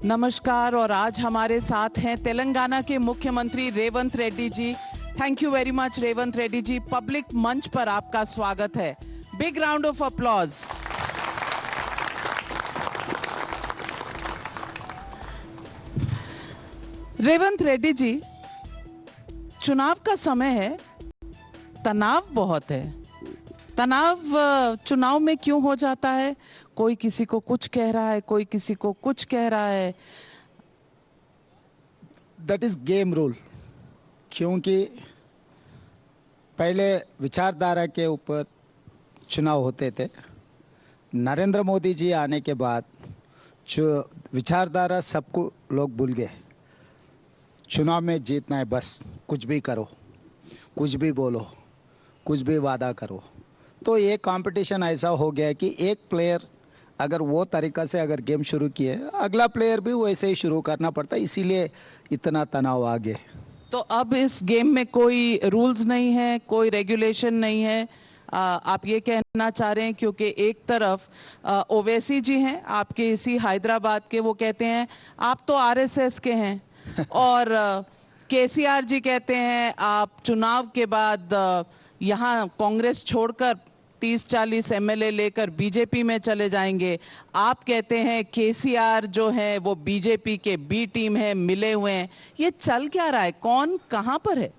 नमस्कार। और आज हमारे साथ हैं तेलंगाना के मुख्यमंत्री Revanth Reddy ji. Thank you very much Revanth Reddy ji. Public मंच पर आपका स्वागत है। Big round of applause. Revanth Reddy ji, चुनाव का समय है, तनाव बहुत है। तनाव चुनाव में क्यों हो जाता है? कोई किसी को कुछ कह रहा है, कोई किसी को कुछ कह रहा है। That is game rule. क्योंकि पहले विचारधारा के ऊपर चुनाव होते थे। नरेंद्र मोदी जी आने के बाद जो विचारधारा सबको लोग भूल गए। चुनाव में जीतना है, बस कुछ भी करो, कुछ भी बोलो, कुछ भी वादा करो। तो ये कंपटीशन ऐसा हो गया कि एक प्लेयर अगर वो तरीका से अगर गेम शुरू किए, अगला प्लेयर भी वैसे ही शुरू करना पड़ता है, इसीलिए इतना तनाव आ गया। तो अब इस गेम में कोई रूल्स नहीं है, कोई रेगुलेशन नहीं है, आप ये कहना चाह रहे हैं? क्योंकि एक तरफ ओवैसी जी हैं आपके इसी हैदराबाद के, वो कहते हैं आप तो आरएसएस के हैं और केसीआर जी कहते हैं आप चुनाव के बाद यहाँ कांग्रेस छोड़कर 30-40 एमएलए लेकर बीजेपी में चले जाएंगे। आप कहते हैं केसीआर जो है वो बीजेपी के बी टीम है, मिले हुए हैं। ये चल क्या रहा है? कौन कहां पर है?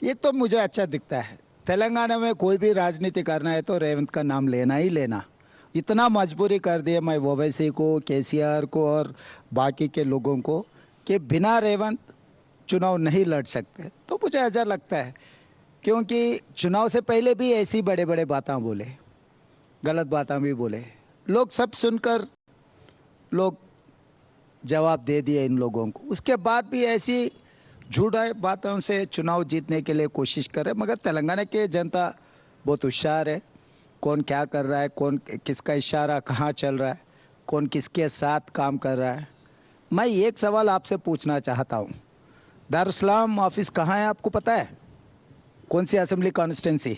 ये तो मुझे अच्छा दिखता है। तेलंगाना में कोई भी राजनीति करना है तो रेवंत का नाम लेना ही लेना। इतना मजबूरी कर दिया मैं ओवैसी को, केसीआर को और बाकी के लोगों को कि बिना रेवंत चुनाव नहीं लड़ सकते। तो मुझे अच्छा लगता है, क्योंकि चुनाव से पहले भी ऐसी बड़े बड़े बातें बोले, गलत बातें भी बोले। लोग सब सुनकर लोग जवाब दे दिए इन लोगों को। उसके बाद भी ऐसी झूठा बातों से चुनाव जीतने के लिए कोशिश करे। मगर तेलंगाना के जनता बहुत होशियार है। कौन क्या कर रहा है, कौन किसका इशारा कहाँ चल रहा है, कौन किसके साथ काम कर रहा है। मैं एक सवाल आपसे पूछना चाहता हूँ। दारुस्सलाम ऑफिस कहाँ है, आपको पता है? कौन सी असेंबली कॉन्स्टिट्यूंसी?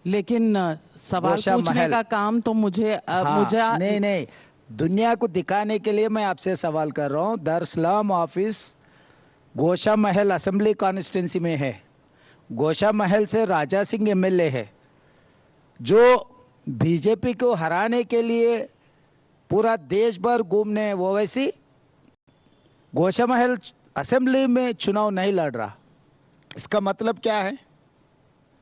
लेकिन सवाल पूछने का काम तो मुझे नहीं, दुनिया को दिखाने के लिए मैं आपसे सवाल कर रहा हूँ। दारुस्सलाम ऑफिस गोशा महल असेंबली कॉन्स्टिट्यूंसी में है। गोशा महल से राजा सिंह एमएलए है, जो बीजेपी को हराने के लिए पूरा देश भर घूमने ओवैसी गोशा महल असेंबली में चुनाव नहीं लड़ रहा। इसका मतलब क्या है?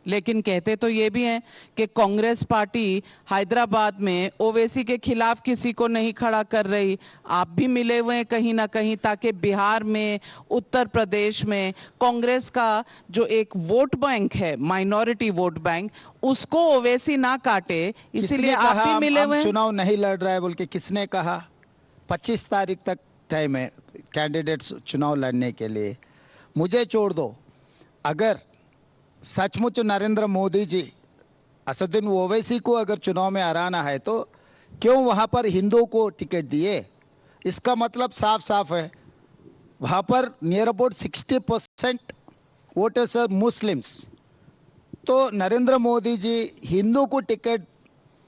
लेकिन कहते तो ये भी हैं कि कांग्रेस पार्टी हैदराबाद में ओवैसी के खिलाफ किसी को नहीं खड़ा कर रही। आप भी मिले हुए हैं कहीं ना कहीं, ताकि बिहार में, उत्तर प्रदेश में कांग्रेस का जो एक वोट बैंक है, माइनॉरिटी वोट बैंक, उसको ओवैसी ना काटे, इसीलिए आप भी मिले हुए हैं। चुनाव नहीं लड़ रहा है बोल के किसने कहा? 25 तारीख तक टाइम है कैंडिडेट्स चुनाव लड़ने के लिए। मुझे छोड़ दो, अगर सचमुच नरेंद्र मोदी जी असदुद्दीन ओवैसी को अगर चुनाव में हराना है तो क्यों वहाँ पर हिंदुओं को टिकट दिए? इसका मतलब साफ साफ है, वहाँ पर near about 60% voters are Muslims. तो नरेंद्र मोदी जी हिंदू को टिकट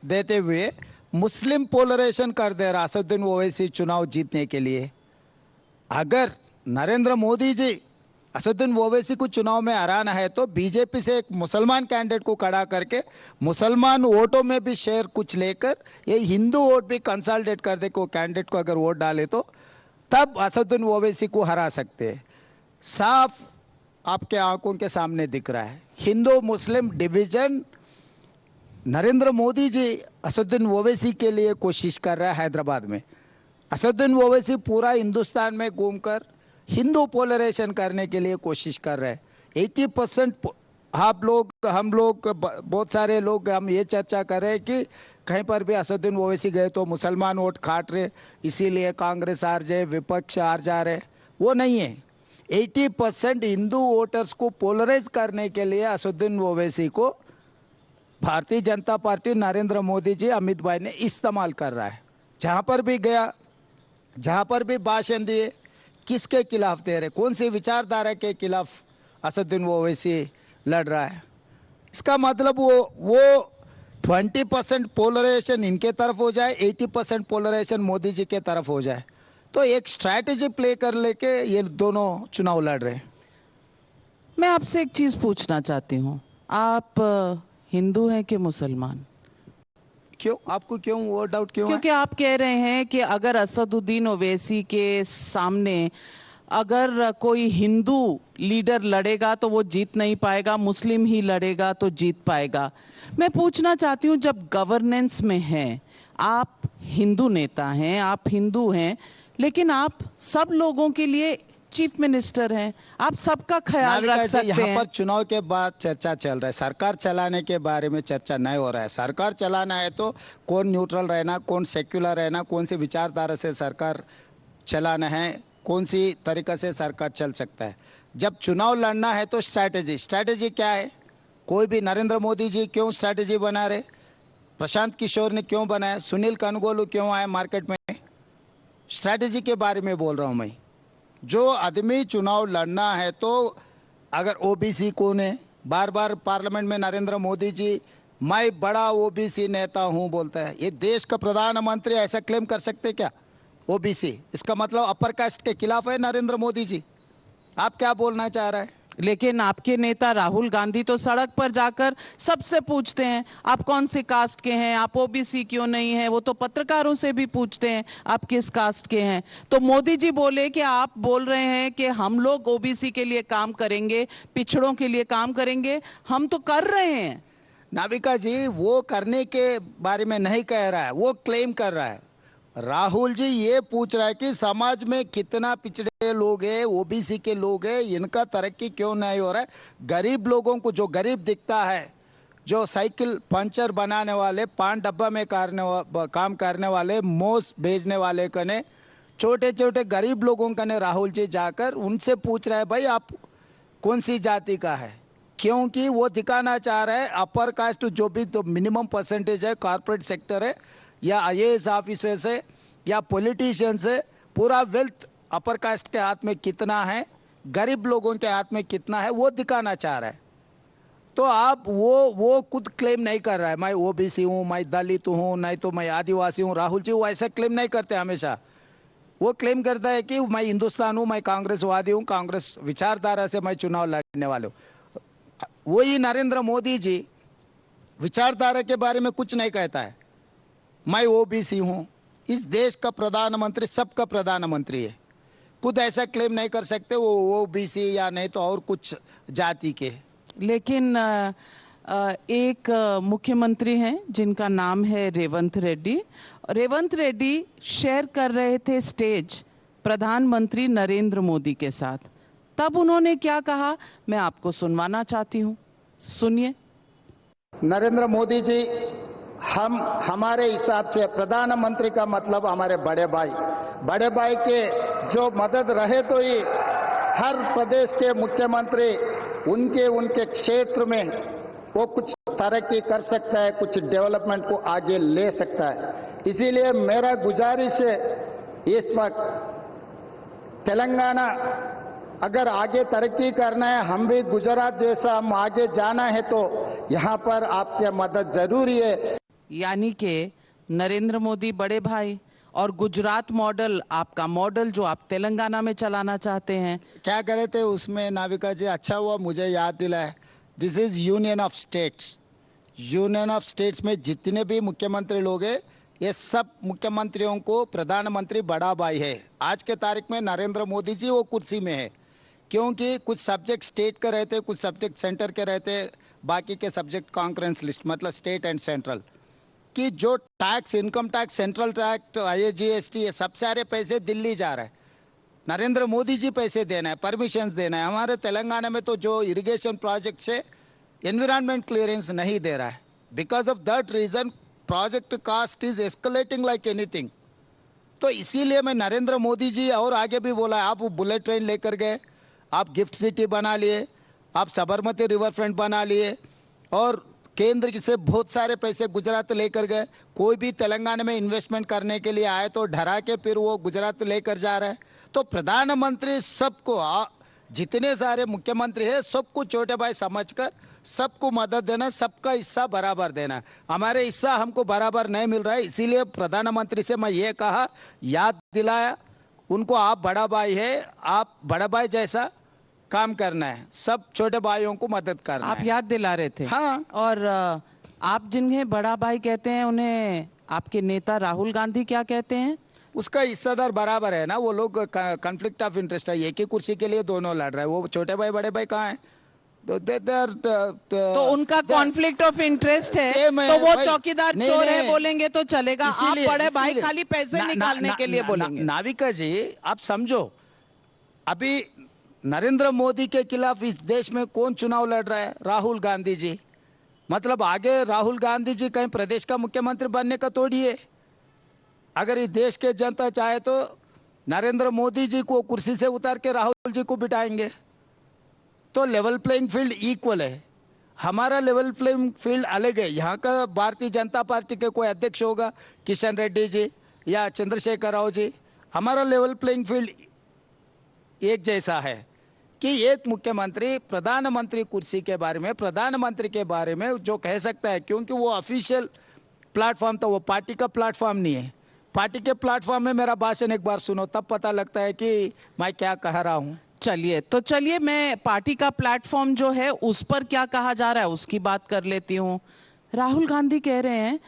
देते हुए मुस्लिम पोलराइजेशन कर दे रहा असदुद्दीन ओवैसी चुनाव जीतने के लिए। अगर नरेंद्र मोदी जी असदुद्दीन ओवैसी को चुनाव में हराना है तो बीजेपी से एक मुसलमान कैंडिडेट को खड़ा करके मुसलमान वोटों में भी शेयर कुछ लेकर ये हिंदू वोट भी कंसोलिडेट कर दे को कैंडिडेट को अगर वोट डाले तो तब असदुद्दीन ओवैसी को हरा सकते हैं। साफ आपके आंखों के सामने दिख रहा है। हिंदू मुस्लिम डिवीजन नरेंद्र मोदी जी असदुद्दीन ओवैसी के लिए कोशिश कर रहा है। हैदराबाद में असदुद्दीन ओवैसी पूरा हिंदुस्तान में घूमकर हिंदू पोलराइजेशन करने के लिए कोशिश कर रहे हैं। 80% हम लोग बहुत सारे लोग हम ये चर्चा कर रहे हैं कि कहीं पर भी असदुद्दीन ओवैसी गए तो मुसलमान वोट काट रहे, इसीलिए कांग्रेस हार जाए, विपक्ष हार जा रहे। वो नहीं है। 80% हिंदू वोटर्स को पोलराइज करने के लिए असदुद्दीन ओवैसी को भारतीय जनता पार्टी नरेंद्र मोदी जी, अमित भाई ने इस्तेमाल कर रहा है। जहाँ पर भी गया, जहाँ पर भी भाषण दिए, किसके खिलाफ दे रहे, कौन सी विचारधारा के खिलाफ असदुद्दीन ओवैसी लड़ रहा है? इसका मतलब वो 20% पोलराइजेशन इनके तरफ हो जाए, 80% पोलराइजेशन मोदी जी के तरफ हो जाए, तो एक स्ट्रैटेजी प्ले कर लेके ये दोनों चुनाव लड़ रहे हैं। मैं आपसे एक चीज पूछना चाहती हूँ, आप हिंदू हैं कि मुसलमान? क्यों, आपको क्यों वो डाउट क्यों है? क्योंकि आप कह रहे हैं कि अगर असदुद्दीन ओवैसी के सामने अगर कोई हिंदू लीडर लड़ेगा तो वो जीत नहीं पाएगा, मुस्लिम ही लड़ेगा तो जीत पाएगा। मैं पूछना चाहती हूँ, जब गवर्नेंस में हैं, आप हिंदू नेता हैं, आप हिंदू हैं, लेकिन आप सब लोगों के लिए चीफ मिनिस्टर हैं, आप सबका ख्याल रख सकते यहाँ हैं। पर चुनाव के बाद चर्चा चल रहा है, सरकार चलाने के बारे में चर्चा नहीं हो रहा है। सरकार चलाना है तो कौन न्यूट्रल रहना, कौन सेक्युलर रहना, कौन सी विचारधारा से सरकार चलाना है, कौन सी तरीका से सरकार चल सकता है। जब चुनाव लड़ना है तो स्ट्रैटेजी क्या है? कोई भी नरेंद्र मोदी जी क्यों स्ट्रैटेजी बना रहे, प्रशांत किशोर ने क्यों बनाया, सुनील कनगोलू क्यों आए मार्केट में? स्ट्रैटेजी के बारे में बोल रहा हूँ मैं। जो आदमी चुनाव लड़ना है तो अगर ओबीसी कौन है, बार बार पार्लियामेंट में नरेंद्र मोदी जी मैं बड़ा ओबीसी नेता हूं बोलता है। ये देश का प्रधानमंत्री ऐसा क्लेम कर सकते क्या? ओबीसी, इसका मतलब अपर कास्ट के खिलाफ है नरेंद्र मोदी जी। आप क्या बोलना चाह रहे हैं? लेकिन आपके नेता राहुल गांधी तो सड़क पर जाकर सबसे पूछते हैं आप कौन से कास्ट के हैं, आप ओबीसी क्यों नहीं है। वो तो पत्रकारों से भी पूछते हैं आप किस कास्ट के हैं। तो मोदी जी बोले कि आप बोल रहे हैं कि हम लोग ओबीसी के लिए काम करेंगे, पिछड़ों के लिए काम करेंगे। हम तो कर रहे हैं। नाविका जी, वो करने के बारे में नहीं कह रहा है, वो क्लेम कर रहा है। राहुल जी ये पूछ रहा है कि समाज में कितना पिछड़े लोग हैं, ओबीसी के लोग हैं, इनका तरक्की क्यों नहीं हो रहा है। गरीब लोगों को, जो गरीब दिखता है, जो साइकिल पंचर बनाने वाले, पान डब्बा में काम करने वाले, मोस भेजने वाले कने, छोटे छोटे गरीब लोगों कने राहुल जी जाकर उनसे पूछ रहा है भाई आप कौन सी जाति का है। क्योंकि वो दिखाना चाह रहा है अपर कास्ट जो भी तो मिनिमम परसेंटेज है, कॉर्पोरेट सेक्टर है या आईएएस ऑफिसर्स है या पॉलिटिशियंस है, पूरा वेल्थ अपर कास्ट के हाथ में कितना है, गरीब लोगों के हाथ में कितना है, वो दिखाना चाह रहा है। तो आप वो खुद क्लेम नहीं कर रहा है मैं ओबीसी हूँ, मैं दलित हूँ, नहीं तो मैं आदिवासी हूँ। राहुल जी वो ऐसा क्लेम नहीं करते हमेशा। वो क्लेम करता है कि मैं हिंदुस्तान हूँ, मैं कांग्रेसवादी हूँ, कांग्रेस विचारधारा से मैं चुनाव लड़ने वाले हूँ। वही नरेंद्र मोदी जी विचारधारा के बारे में कुछ नहीं कहता है। मैं ओबीसी हूँ, इस देश का प्रधानमंत्री सबका प्रधानमंत्री है, खुद ऐसा क्लेम नहीं कर सकते वो ओबीसी या नहीं तो और कुछ जाति के। लेकिन एक मुख्यमंत्री हैं जिनका नाम है रेवंत रेड्डी। रेवंत रेड्डी शेयर कर रहे थे स्टेज प्रधानमंत्री नरेंद्र मोदी के साथ। तब उन्होंने क्या कहा, मैं आपको सुनवाना चाहती हूँ, सुनिए। नरेंद्र मोदी जी, हमारे हिसाब से प्रधानमंत्री का मतलब हमारे बड़े भाई के जो मदद रहे तो ही हर प्रदेश के मुख्यमंत्री उनके क्षेत्र में वो कुछ तरक्की कर सकता है, कुछ डेवलपमेंट को आगे ले सकता है। इसीलिए मेरा गुजारिश है इस वक्त तेलंगाना अगर आगे तरक्की करना है, हम भी गुजरात जैसा हम आगे जाना है तो यहाँ पर आपकी मदद जरूरी है। यानी कि नरेंद्र मोदी बड़े भाई और गुजरात मॉडल आपका मॉडल जो आप तेलंगाना में चलाना चाहते हैं। क्या करे थे उसमें नाविका जी, अच्छा हुआ मुझे याद दिलाया। This is union of states. Union of states में जितने भी मुख्यमंत्री लोग हैं, ये सब मुख्यमंत्रियों को प्रधानमंत्री बड़ा भाई है। आज के तारीख में नरेंद्र मोदी जी वो कुर्सी में है, क्योंकि कुछ सब्जेक्ट स्टेट के रहते, कुछ सब्जेक्ट सेंटर के रहते, बाकी के सब्जेक्ट कॉन्करेंस लिस्ट मतलब स्टेट एंड सेंट्रल कि जो tax, income tax, central tax, IGST, ये सब सारे पैसे दिल्ली जा रहे हैं। नरेंद्र मोदी जी पैसे देना है, परमिशंस देना है। हमारे तेलंगाना में तो जो इरिगेशन प्रोजेक्ट से एनवायरमेंट क्लियरेंस नहीं दे रहा है। Because of that reason project cost is escalating like anything. तो इसीलिए मैं नरेंद्र मोदी जी और आगे भी बोला, आप बुलेट ट्रेन लेकर गए, आप गिफ्ट सिटी बना लिए, आप साबरमती रिवर फ्रंट बना लिए और केंद्र से बहुत सारे पैसे गुजरात लेकर गए। कोई भी तेलंगाना में इन्वेस्टमेंट करने के लिए आए तो डरा के फिर वो गुजरात लेकर जा रहा है। तो प्रधानमंत्री सबको, जितने सारे मुख्यमंत्री है सबको छोटे भाई समझकर सबको मदद देना, सबका हिस्सा बराबर देना। हमारे हिस्सा हमको बराबर नहीं मिल रहा है, इसीलिए प्रधानमंत्री से मैं ये कहा, याद दिलाया उनको आप बड़ा भाई है, आप बड़ा भाई जैसा काम करना है, सब छोटे भाइयों को मदद करना आप है। याद दिला रहे थे। हाँ। और आप जिन्हें बड़ा भाई कहते हैं उन्हें आपके नेता राहुल गांधी क्या कहते हैं? उसका हिस्सेदार बराबर है ना, वो लोग कॉन्फ्लिक्ट ऑफ इंटरेस्ट है, एक ही कुर्सी के लिए दोनों लड़ रहे हैं। वो छोटे भाई बड़े भाई कहाँ हैं? तो उनका कॉन्फ्लिक्ट ऑफ इंटरेस्ट है, सेम है तो वो भाई। चौकीदार नहीं, चोर नहीं। है बोलेंगे तो चलेगा। आप इसीलिए- बड़े भाई इसीलिए- खाली पैसे ना- निकालने ना- के लिए ना- बोलेंगे। नाविका जी, आप समझो, अभी नरेंद्र मोदी के खिलाफ इस देश में कौन चुनाव लड़ रहा है? राहुल गांधी जी। मतलब आगे राहुल गांधी जी कहीं प्रदेश का मुख्यमंत्री बनने का थोड़ी है। अगर इस देश के जनता चाहे तो नरेंद्र मोदी जी को कुर्सी से उतार के राहुल जी को बिठाएंगे। तो लेवल प्लेइंग फील्ड इक्वल है। हमारा लेवल प्लेइंग फील्ड अलग है। यहाँ का भारतीय जनता पार्टी के कोई अध्यक्ष होगा, किशन रेड्डी जी या चंद्रशेखर राव जी, हमारा लेवल प्लेइंग फील्ड एक जैसा है कि एक मुख्यमंत्री प्रधानमंत्री कुर्सी के बारे में, प्रधानमंत्री के बारे में जो कह सकता है, क्योंकि वो ऑफिशियल प्लेटफॉर्म था, वो पार्टी का प्लेटफॉर्म नहीं है। पार्टी के प्लेटफॉर्म में मेरा भाषण एक बार सुनो, तब पता लगता है कि मैं क्या कह रहा हूँ। चलिए मैं पार्टी का प्लेटफॉर्म जो है उस पर क्या कहा जा रहा है उसकी बात कर लेती हूँ। राहुल गांधी कह रहे हैं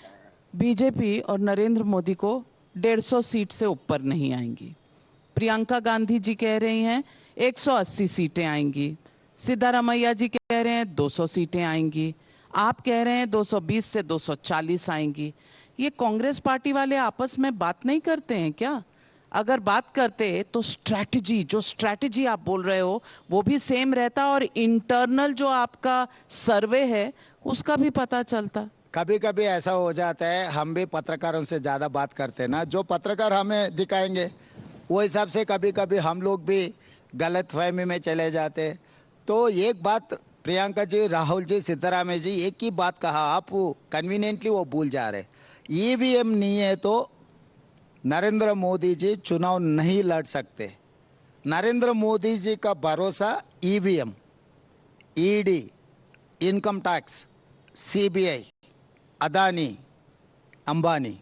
बीजेपी और नरेंद्र मोदी को 150 सीट से ऊपर नहीं आएंगी। प्रियंका गांधी जी कह रही हैं 180 सीटें आएंगी। सिद्धारमैया जी कह रहे हैं 200 सीटें आएंगी। आप कह रहे हैं 220 से 240 आएंगी। ये कांग्रेस पार्टी वाले आपस में बात नहीं करते हैं क्या? अगर बात करते तो जो स्ट्रैटेजी आप बोल रहे हो वो भी सेम रहता और इंटरनल जो आपका सर्वे है उसका भी पता चलता। कभी कभी ऐसा हो जाता है, हम भी पत्रकारों से ज़्यादा बात करते हैं ना, जो पत्रकार हमें दिखाएंगे वो हिसाब से कभी कभी हम लोग भी गलत फहमी में चले जाते। तो एक बात प्रियंका जी, राहुल जी, सिद्धरामैया जी एक ही बात कहा, आप कन्वीनियंटली वो भूल जा रहे। ईवीएम नहीं है तो नरेंद्र मोदी जी चुनाव नहीं लड़ सकते। नरेंद्र मोदी जी का भरोसा EVM, ED, income tax, CBI, Adani, Ambani,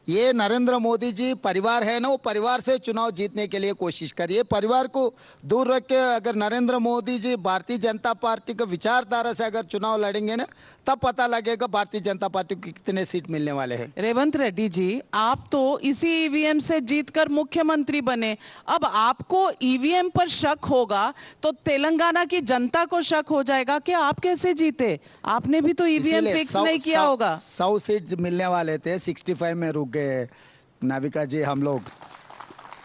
ये नरेंद्र मोदी जी परिवार है ना, वो परिवार से चुनाव जीतने के लिए कोशिश करिए। परिवार को दूर रख के अगर नरेंद्र मोदी जी भारतीय जनता पार्टी के विचारधारा से अगर चुनाव लड़ेंगे ना, तब पता लगेगा भारतीय जनता पार्टी को कितने सीट मिलने वाले हैं। रेवंत रेड्डी जी, आप तो इसी ईवीएम से जीतकर मुख्यमंत्री बने। अब आपको ईवीएम पर शक होगा तो तेलंगाना की जनता को शक हो जाएगा कि आप कैसे जीते। आपने भी तो ईवीएम फिक्स नहीं किया होगा। 100 सीट मिलने वाले थे, 65 में रुक गए नाविका जी। हम लोग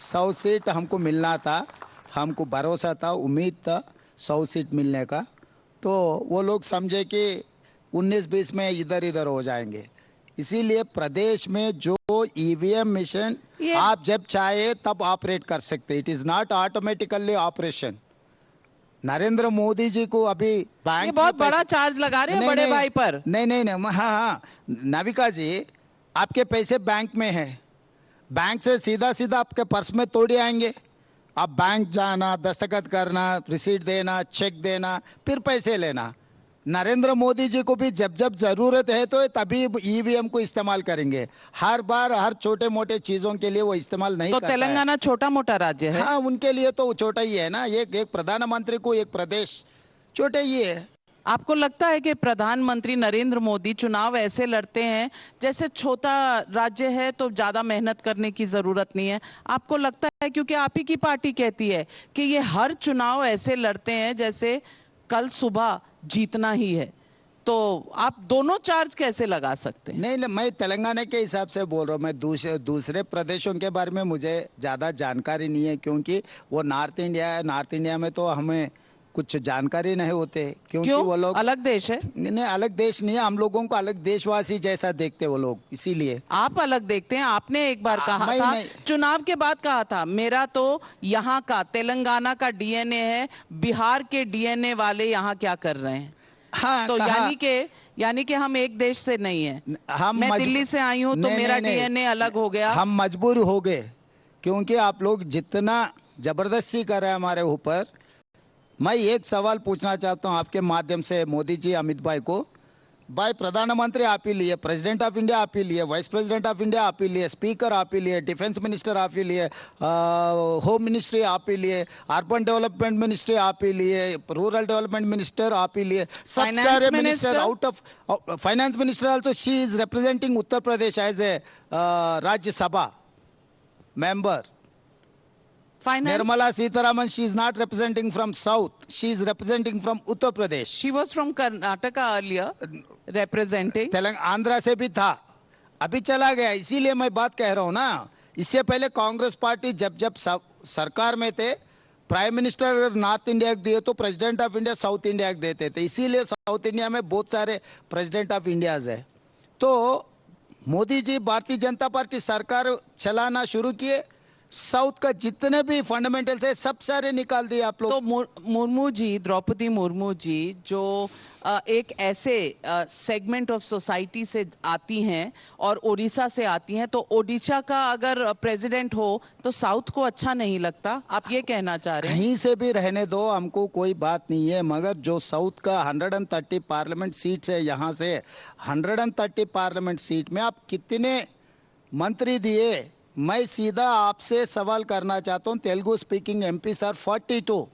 100 सीट हमको मिलना था, हमको भरोसा था, उम्मीद था 100 सीट मिलने का। तो वो लोग समझे कि 19-20 में इधर इधर हो जाएंगे। इसीलिए प्रदेश में जो ईवीएम मशीन आप जब चाहे तब ऑपरेट कर सकते, it is not automatically operation. Narendra Modi ji को अभी बैंक ये बहुत बड़ा चार्ज लगा रहे हैं बड़े भाई पर। नहीं, हाँ नाविका जी, आपके पैसे बैंक में है, बैंक से सीधा सीधा आपके पर्स में तोड़े आएंगे। आप बैंक जाना, दस्तखत करना, रिसीट देना, चेक देना, फिर पैसे लेना। नरेंद्र मोदी जी को भी जब जब जरूरत है तो तभी ईवीएम को इस्तेमाल करेंगे। हर बार हर छोटे मोटे चीजों के लिए वो इस्तेमाल नहीं तो करता है। तेलंगाना छोटा मोटा राज्य है। हाँ, उनके लिए तो छोटा ही है ना। एक प्रधानमंत्री को एक प्रदेश छोटे ही है। आपको लगता है कि प्रधानमंत्री नरेंद्र मोदी चुनाव ऐसे लड़ते हैं जैसे छोटा राज्य है तो ज्यादा मेहनत करने की जरूरत नहीं है? आपको लगता है, क्योंकि आप ही की पार्टी कहती है कि ये हर चुनाव ऐसे लड़ते हैं जैसे कल सुबह जीतना ही है, तो आप दोनों चार्ज कैसे लगा सकते हैं? नहीं, मैं तेलंगाना के हिसाब से बोल रहा हूँ। मैं दूसरे प्रदेशों के बारे में मुझे ज़्यादा जानकारी नहीं है, क्योंकि वो नॉर्थ इंडिया है। नॉर्थ इंडिया में तो हमें कुछ जानकारी नहीं होते, क्योंकि वो लोग अलग देश है। नहीं, अलग देश नहीं है। हम लोगों को अलग देशवासी जैसा देखते वो लोग, इसीलिए। आप अलग देखते हैं। आपने एक बार कहा था, चुनाव के बाद कहा था, मेरा तो यहाँ का तेलंगाना का डीएनए है, बिहार के डीएनए वाले यहाँ क्या कर रहे हैं। हाँ, तो यानी कि हम एक देश से नहीं है। मैं दिल्ली से आई हूँ तो मेरा डीएनए अलग हो गया। हम मजबूर हो गए, क्योंकि आप लोग जितना जबरदस्ती कर रहे हैं हमारे ऊपर। मैं एक सवाल पूछना चाहता हूं आपके माध्यम से मोदी जी, अमित भाई को। भाई प्रधानमंत्री आप ही लिए, प्रेसिडेंट ऑफ इंडिया आप ही लिए, वाइस प्रेसिडेंट ऑफ इंडिया आप ही लिए, स्पीकर आप ही लिए, डिफेंस मिनिस्टर आप ही लिए, होम मिनिस्ट्री आप ही लिए, अर्बन डेवलपमेंट मिनिस्ट्री आप ही लिए, रूरल डेवलपमेंट मिनिस्टर आप ही लिए, सब Finance सारे minister? Minister out of finance minister also she is representing Uttar Pradesh as a Rajya Sabha member. Finance. Nirmala Sitharaman, she is not representing from South. She is representing from Uttar Pradesh. She was from Karnataka earlier, representing. Andhra से भी था, अभी चला गया, इसीलिए मैं बात कह रहा हूँ ना। इससे पहले कांग्रेस पार्टी जब जब सरकार में थे, प्राइम मिनिस्टर नॉर्थ इंडिया को दिए तो president of India south India को देते थे, इसीलिए साउथ इंडिया में बहुत सारे प्रेसिडेंट ऑफ इंडियाज है। तो मोदी जी भारतीय जनता पार्टी सरकार चलाना शुरू किए, साउथ का जितने भी फंडामेंटल्स है सब सारे निकाल दिए आप लोग। तो मुर्मू जी, द्रौपदी मुर्मू जी जो एक ऐसे सेगमेंट ऑफ सोसाइटी से आती हैं और उड़ीसा से आती हैं, तो ओडिशा का अगर प्रेसिडेंट हो तो साउथ को अच्छा नहीं लगता, आप ये कहना चाह रहे हैं? कहीं से भी रहने दो, हमको कोई बात नहीं है, मगर जो साउथ का 130 पार्लियामेंट सीट्स है, यहाँ से 130 पार्लियामेंट सीट में आप कितने मंत्री दिए? मैं सीधा आपसे सवाल करना चाहता हूँ, Telugu speaking MPs are 42,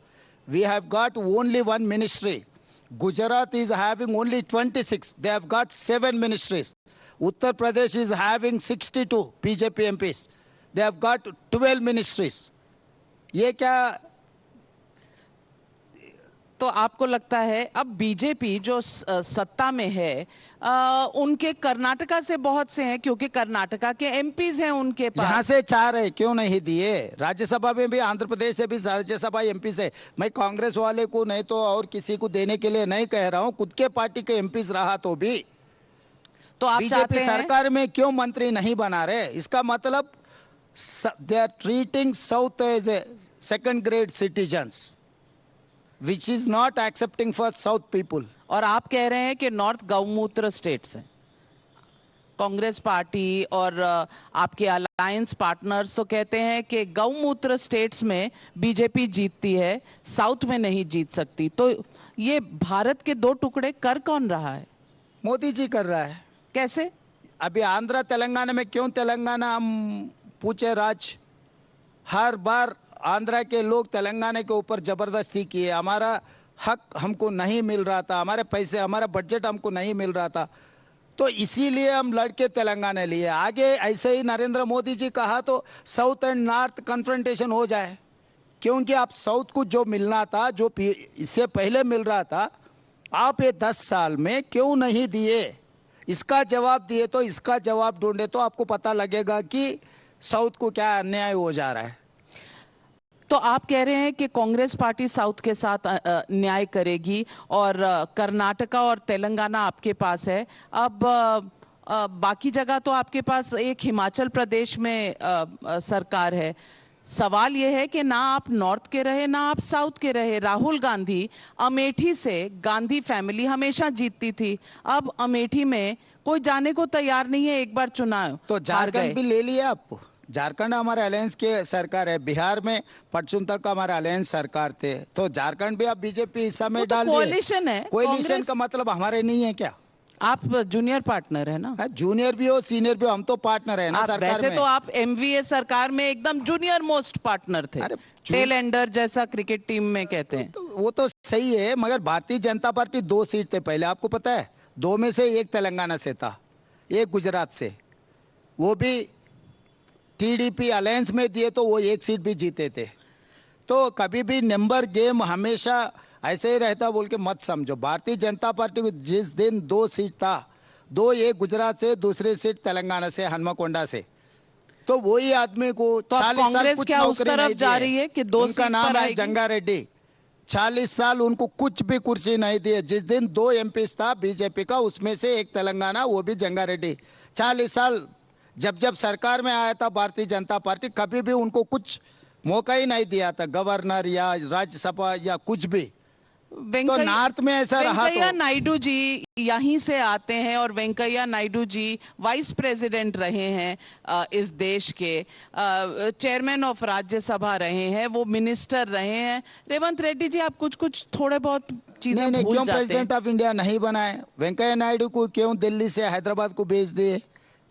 we have got only 1 ministry, Gujarat is having only 26. They have got 7 ministries. Uttar Pradesh is having 62 BJP MPs. They have got 12 ministries. ये क्या? तो आपको लगता है अब बीजेपी जो सत्ता में है, उनके कर्नाटका से बहुत से हैं, क्योंकि कर्नाटका के एमपीज हैं उनके पास। यहाँ से 4 है, क्यों नहीं दिए? राज्यसभा में भी आंध्र प्रदेश से भी राज्यसभा एमपी से। मैं कांग्रेस वाले को नहीं तो और किसी को देने के लिए नहीं कह रहा हूँ, खुद के पार्टी के एमपीज रहा तो भी। तो आप चाहते बीजेपी हैं सरकार में क्यों मंत्री नहीं बना रहे? इसका मतलब they are treating south as a second grade citizens, which is not accepting for South people. और आप कह रहे हैं कि नॉर्थ गौमूत्र स्टेट्स हैं। कांग्रेस पार्टी और आपके अलायंस पार्टनर्स तो कहते हैं कि गौमूत्र स्टेट्स में बीजेपी जीतती है, साउथ में नहीं जीत सकती। तो ये भारत के 2 टुकड़े कर कौन रहा है? मोदी जी कर रहा है। कैसे? अभी आंध्र तेलंगाना में क्यों तेलंगाना हम पूछे राज? हर बार आंध्रा के लोग तेलंगाना के ऊपर जबरदस्ती किए, हमारा हक हमको नहीं मिल रहा था, हमारे पैसे, हमारा बजट हमको नहीं मिल रहा था, तो इसीलिए हम लड़के तेलंगाना लिए। आगे ऐसे ही नरेंद्र मोदी जी कहा तो साउथ एंड नॉर्थ कन्फ्रंटेशन हो जाए, क्योंकि आप साउथ को जो मिलना था, जो इससे पहले मिल रहा था, आप ये 10 साल में क्यों नहीं दिए? इसका जवाब दिए तो इसका जवाब ढूंढे तो आपको पता लगेगा कि साउथ को क्या अन्याय हो जा रहा है। तो आप कह रहे हैं कि कांग्रेस पार्टी साउथ के साथ न्याय करेगी और कर्नाटका और तेलंगाना आपके पास है। अब बाकी जगह तो आपके पास एक हिमाचल प्रदेश में सरकार है। सवाल यह है कि ना आप नॉर्थ के रहे ना आप साउथ के रहे। राहुल गांधी अमेठी से, गांधी फैमिली हमेशा जीतती थी, अब अमेठी में कोई जाने को तैयार नहीं है। एक बार चुनाव तो झारखंड भी ले लिया आपको। झारखंड हमारे अलायंस के सरकार है, बिहार में पश्चिम तक हमारा अलायंस सरकार थे, तो झारखंड भी आप बीजेपी हिस्सा में डाल दिए। कोalition है। कोalition का मतलब हमारे नहीं है क्या? आप जूनियर पार्टनर है ना? जूनियर भी हो सीनियर भी हो, हम तो पार्टनर है ना सरकार वैसे में। तो आप एमवीए सरकार में एकदम जूनियर मोस्ट पार्टनर थे, टेल एंडर जैसा क्रिकेट टीम में कहते हैं। वो तो सही है, मगर भारतीय जनता पार्टी 2 सीट थे पहले, आपको पता है? 2 में से 1 तेलंगाना से था, 1 गुजरात से, वो भी टीडीपी अलायंस में दिए तो वो 1 सीट भी जीते थे। तो कभी भी नंबर गेम हमेशा ऐसे ही रहता बोल के मत समझो। भारतीय जनता पार्टी को जिस दिन 2 सीट था, 2 एक गुजरात से, दूसरी सीट तेलंगाना से, हनुमकोंडा से, तो वही आदमी को तो 40 साल कांग्रेस कुछ क्या उस नौकरी तरफ नहीं जा दिए। रही है कि 2 उनका सीट नाम पर है आएगी? जंगारेड्डी। 40 साल उनको कुछ भी कुर्सी नहीं दिए। जिस दिन 2 एमपी था बीजेपी का, उसमें से 1 तेलंगाना, वो भी जंगारेड्डी। 40 साल जब जब सरकार में आया था भारतीय जनता पार्टी, कभी भी उनको कुछ मौका ही नहीं दिया था, गवर्नर या राज्यसभा या कुछ भी। तो नॉर्थ में ऐसा रहा। वेंकैया नायडू जी यहीं से आते हैं और वेंकैया नायडू जी वाइस प्रेसिडेंट रहे हैं इस देश के, चेयरमैन ऑफ राज्यसभा रहे हैं, वो मिनिस्टर रहे हैं। रेवंत रेड्डी जी, आप कुछ थोड़े बहुत चीजें नहीं नहीं, भूल क्यों जाते हैं। प्रेसिडेंट ऑफ इंडिया नहीं बनाए? वेंकैया नायडू को क्यों दिल्ली से हैदराबाद को भेज दिए?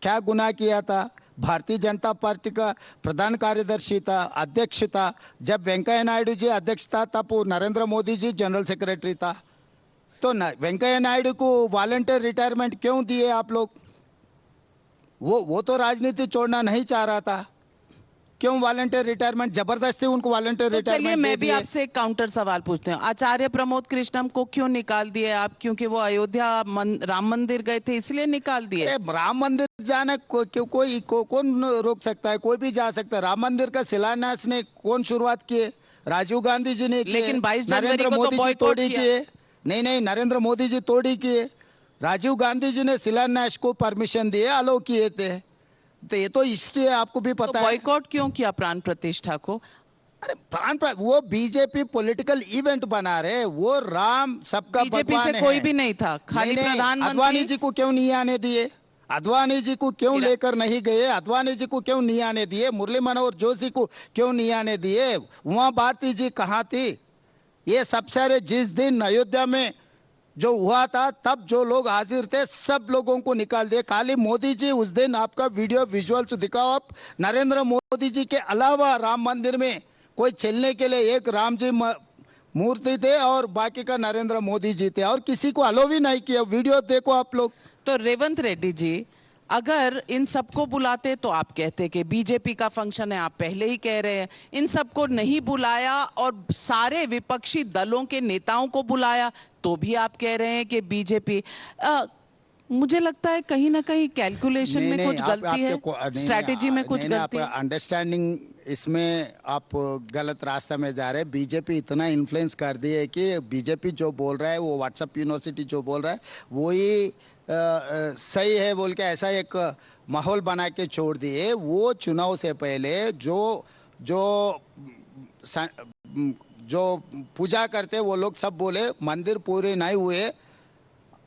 क्या गुनाह किया था? भारतीय जनता पार्टी का प्रधान कार्यदर्शी था, अध्यक्ष था। जब वेंकैया नायडू जी अध्यक्ष था तब वो नरेंद्र मोदी जी जनरल सेक्रेटरी था। तो वेंकैया नायडू को वॉलंटियर रिटायरमेंट क्यों दिए आप लोग? वो तो राजनीति छोड़ना नहीं चाह रहा था। क्यों वॉलंटियर रिटायरमेंट, जबरदस्ती उनको वॉलंटियर तो चलिए रिटायरमेंट मैं भी आपसे एक काउंटर सवाल पूछते हैं, आचार्य प्रमोद कृष्णम को क्यों निकाल दिए आप? क्योंकि वो अयोध्या राम मंदिर गए थे इसलिए निकाल दिए? राम मंदिर जाना कौन रोक सकता है? कोई भी जा सकता है। राम मंदिर का शिलान्यास ने कौन शुरुआत किए? राजीव गांधी जी ने किए। लेकिन 22 जनवरी नरेंद्र को तो मोदी जी बॉयकॉट तोड़ी किया। किए। नहीं नहीं, नरेंद्र मोदी जी तोड़ी किए। राजीव गांधी जी ने शिलान्यास को परमिशन दिए, अलो किए थे। तो ये तो हिस्ट्री है, आपको भी तो पता है। बॉयकॉट क्यों किया प्राण प्रतिष्ठा को? अरे वो बीजेपी पॉलिटिकल इवेंट बना रहे। वो राम सबका बीजेपी से भगवान कोई है। भी नहीं था, खाली नहीं, प्रधानमंत्री। अद्वानी जी को क्यों नहीं आने दिए? अद्वानी जी को क्यों लेकर नहीं गए? अद्वानी जी को क्यों नहीं आने दिए? मुरली मनोहर जोशी को क्यों नहीं आने दिए? उमा भारती जी कहाँ थी? ये सब सारे जिस दिन अयोध्या में जो हुआ था तब जो लोग हाजिर थे सब लोगों को निकाल दिए। खाली मोदी जी उस दिन आपका वीडियो विजुअल्स दिखाओ आप। नरेंद्र मोदी जी के अलावा राम मंदिर में कोई चलने के लिए एक राम जी मूर्ति थे और बाकी का नरेंद्र मोदी जी थे, और किसी को अलो भी नहीं किया। वीडियो देखो आप लोग। तो रेवंत रेड्डी जी, अगर इन सबको बुलाते तो आप कहते कि बीजेपी का फंक्शन है, आप पहले ही कह रहे हैं। इन सबको नहीं बुलाया और सारे विपक्षी दलों के नेताओं को बुलाया तो भी आप कह रहे हैं कि बीजेपी। मुझे लगता है कहीं ना कहीं कैलकुलेशन में कुछ गलती है, स्ट्रैटेजी में कुछ गलती है। अंडरस्टैंडिंग इसमें आप गलत रास्ता में जा रहे हैं। बीजेपी इतना इन्फ्लुएंस कर दी है कि बीजेपी जो बोल रहा है, वो व्हाट्सएप यूनिवर्सिटी जो बोल रहा है वो ही सही है बोल के ऐसा एक माहौल बना के छोड़ दिए। वो चुनाव से पहले जो जो जो पूजा करते वो लोग सब बोले मंदिर पूरे नहीं हुए,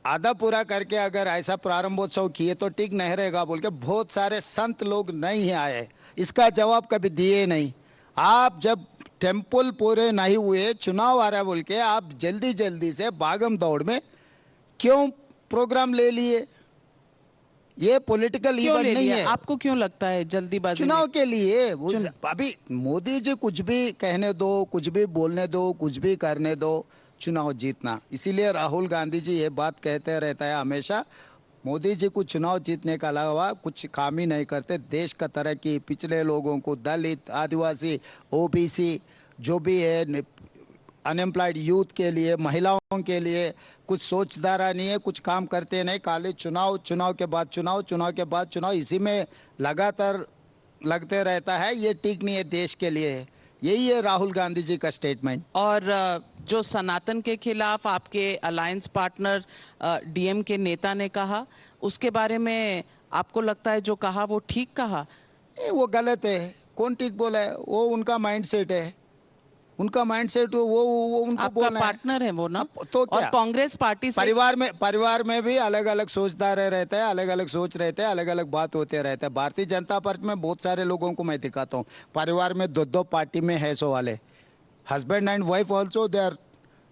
आधा पूरा करके अगर ऐसा प्रारंभोत्सव किए तो ठीक नहीं रहेगा बोल के बहुत सारे संत लोग नहीं आए। इसका जवाब कभी दिए नहीं। आप जब टेम्पल पूरे नहीं हुए, चुनाव आ रहा है बोल के आप जल्दी जल्दी से भागम दौड़ में क्यों प्रोग्राम ले लिए? ये पॉलिटिकल इवेंट नहीं है। आपको क्यों लगता है जल्दीबाजी चुनाव के लिए? अभी मोदी जी कुछ भी कहने दो, कुछ भी बोलने दो, कुछ भी करने दो, चुनाव जीतना। इसीलिए राहुल गांधी जी ये बात कहते रहता है हमेशा, मोदी जी को चुनाव जीतने के अलावा कुछ काम ही नहीं करते। देश का तरक्की, पिछड़े लोगों को, दलित, आदिवासी, ओबीसी जो भी है, अनएम्प्लॉयड यूथ के लिए, महिलाओं के लिए कुछ सोचदारा नहीं है, कुछ काम करते नहीं। खाली चुनाव, चुनाव के बाद चुनाव, चुनाव के बाद चुनाव, इसी में लगातार लगते रहता है। ये ठीक नहीं है देश के लिए। यही है राहुल गांधी जी का स्टेटमेंट। और जो सनातन के खिलाफ आपके अलायंस पार्टनर डीएम के नेता ने कहा, उसके बारे में आपको लगता है जो कहा वो ठीक कहा? वो गलत है। कौन ठीक बोला है? वो उनका माइंडसेट है, उनका माइंडसेट। वो उनको आपका बोलना पार्टनर है वो ना। तो और क्या? कांग्रेस पार्टी से परिवार में भी अलग अलग सोचदार रहते हैं, अलग अलग सोच रहते हैं, अलग अलग बात होते रहते हैं। भारतीय जनता पार्टी में बहुत सारे लोगों को मैं दिखाता हूँ, परिवार में दो पार्टी में है सो वाले, husband and wife also they are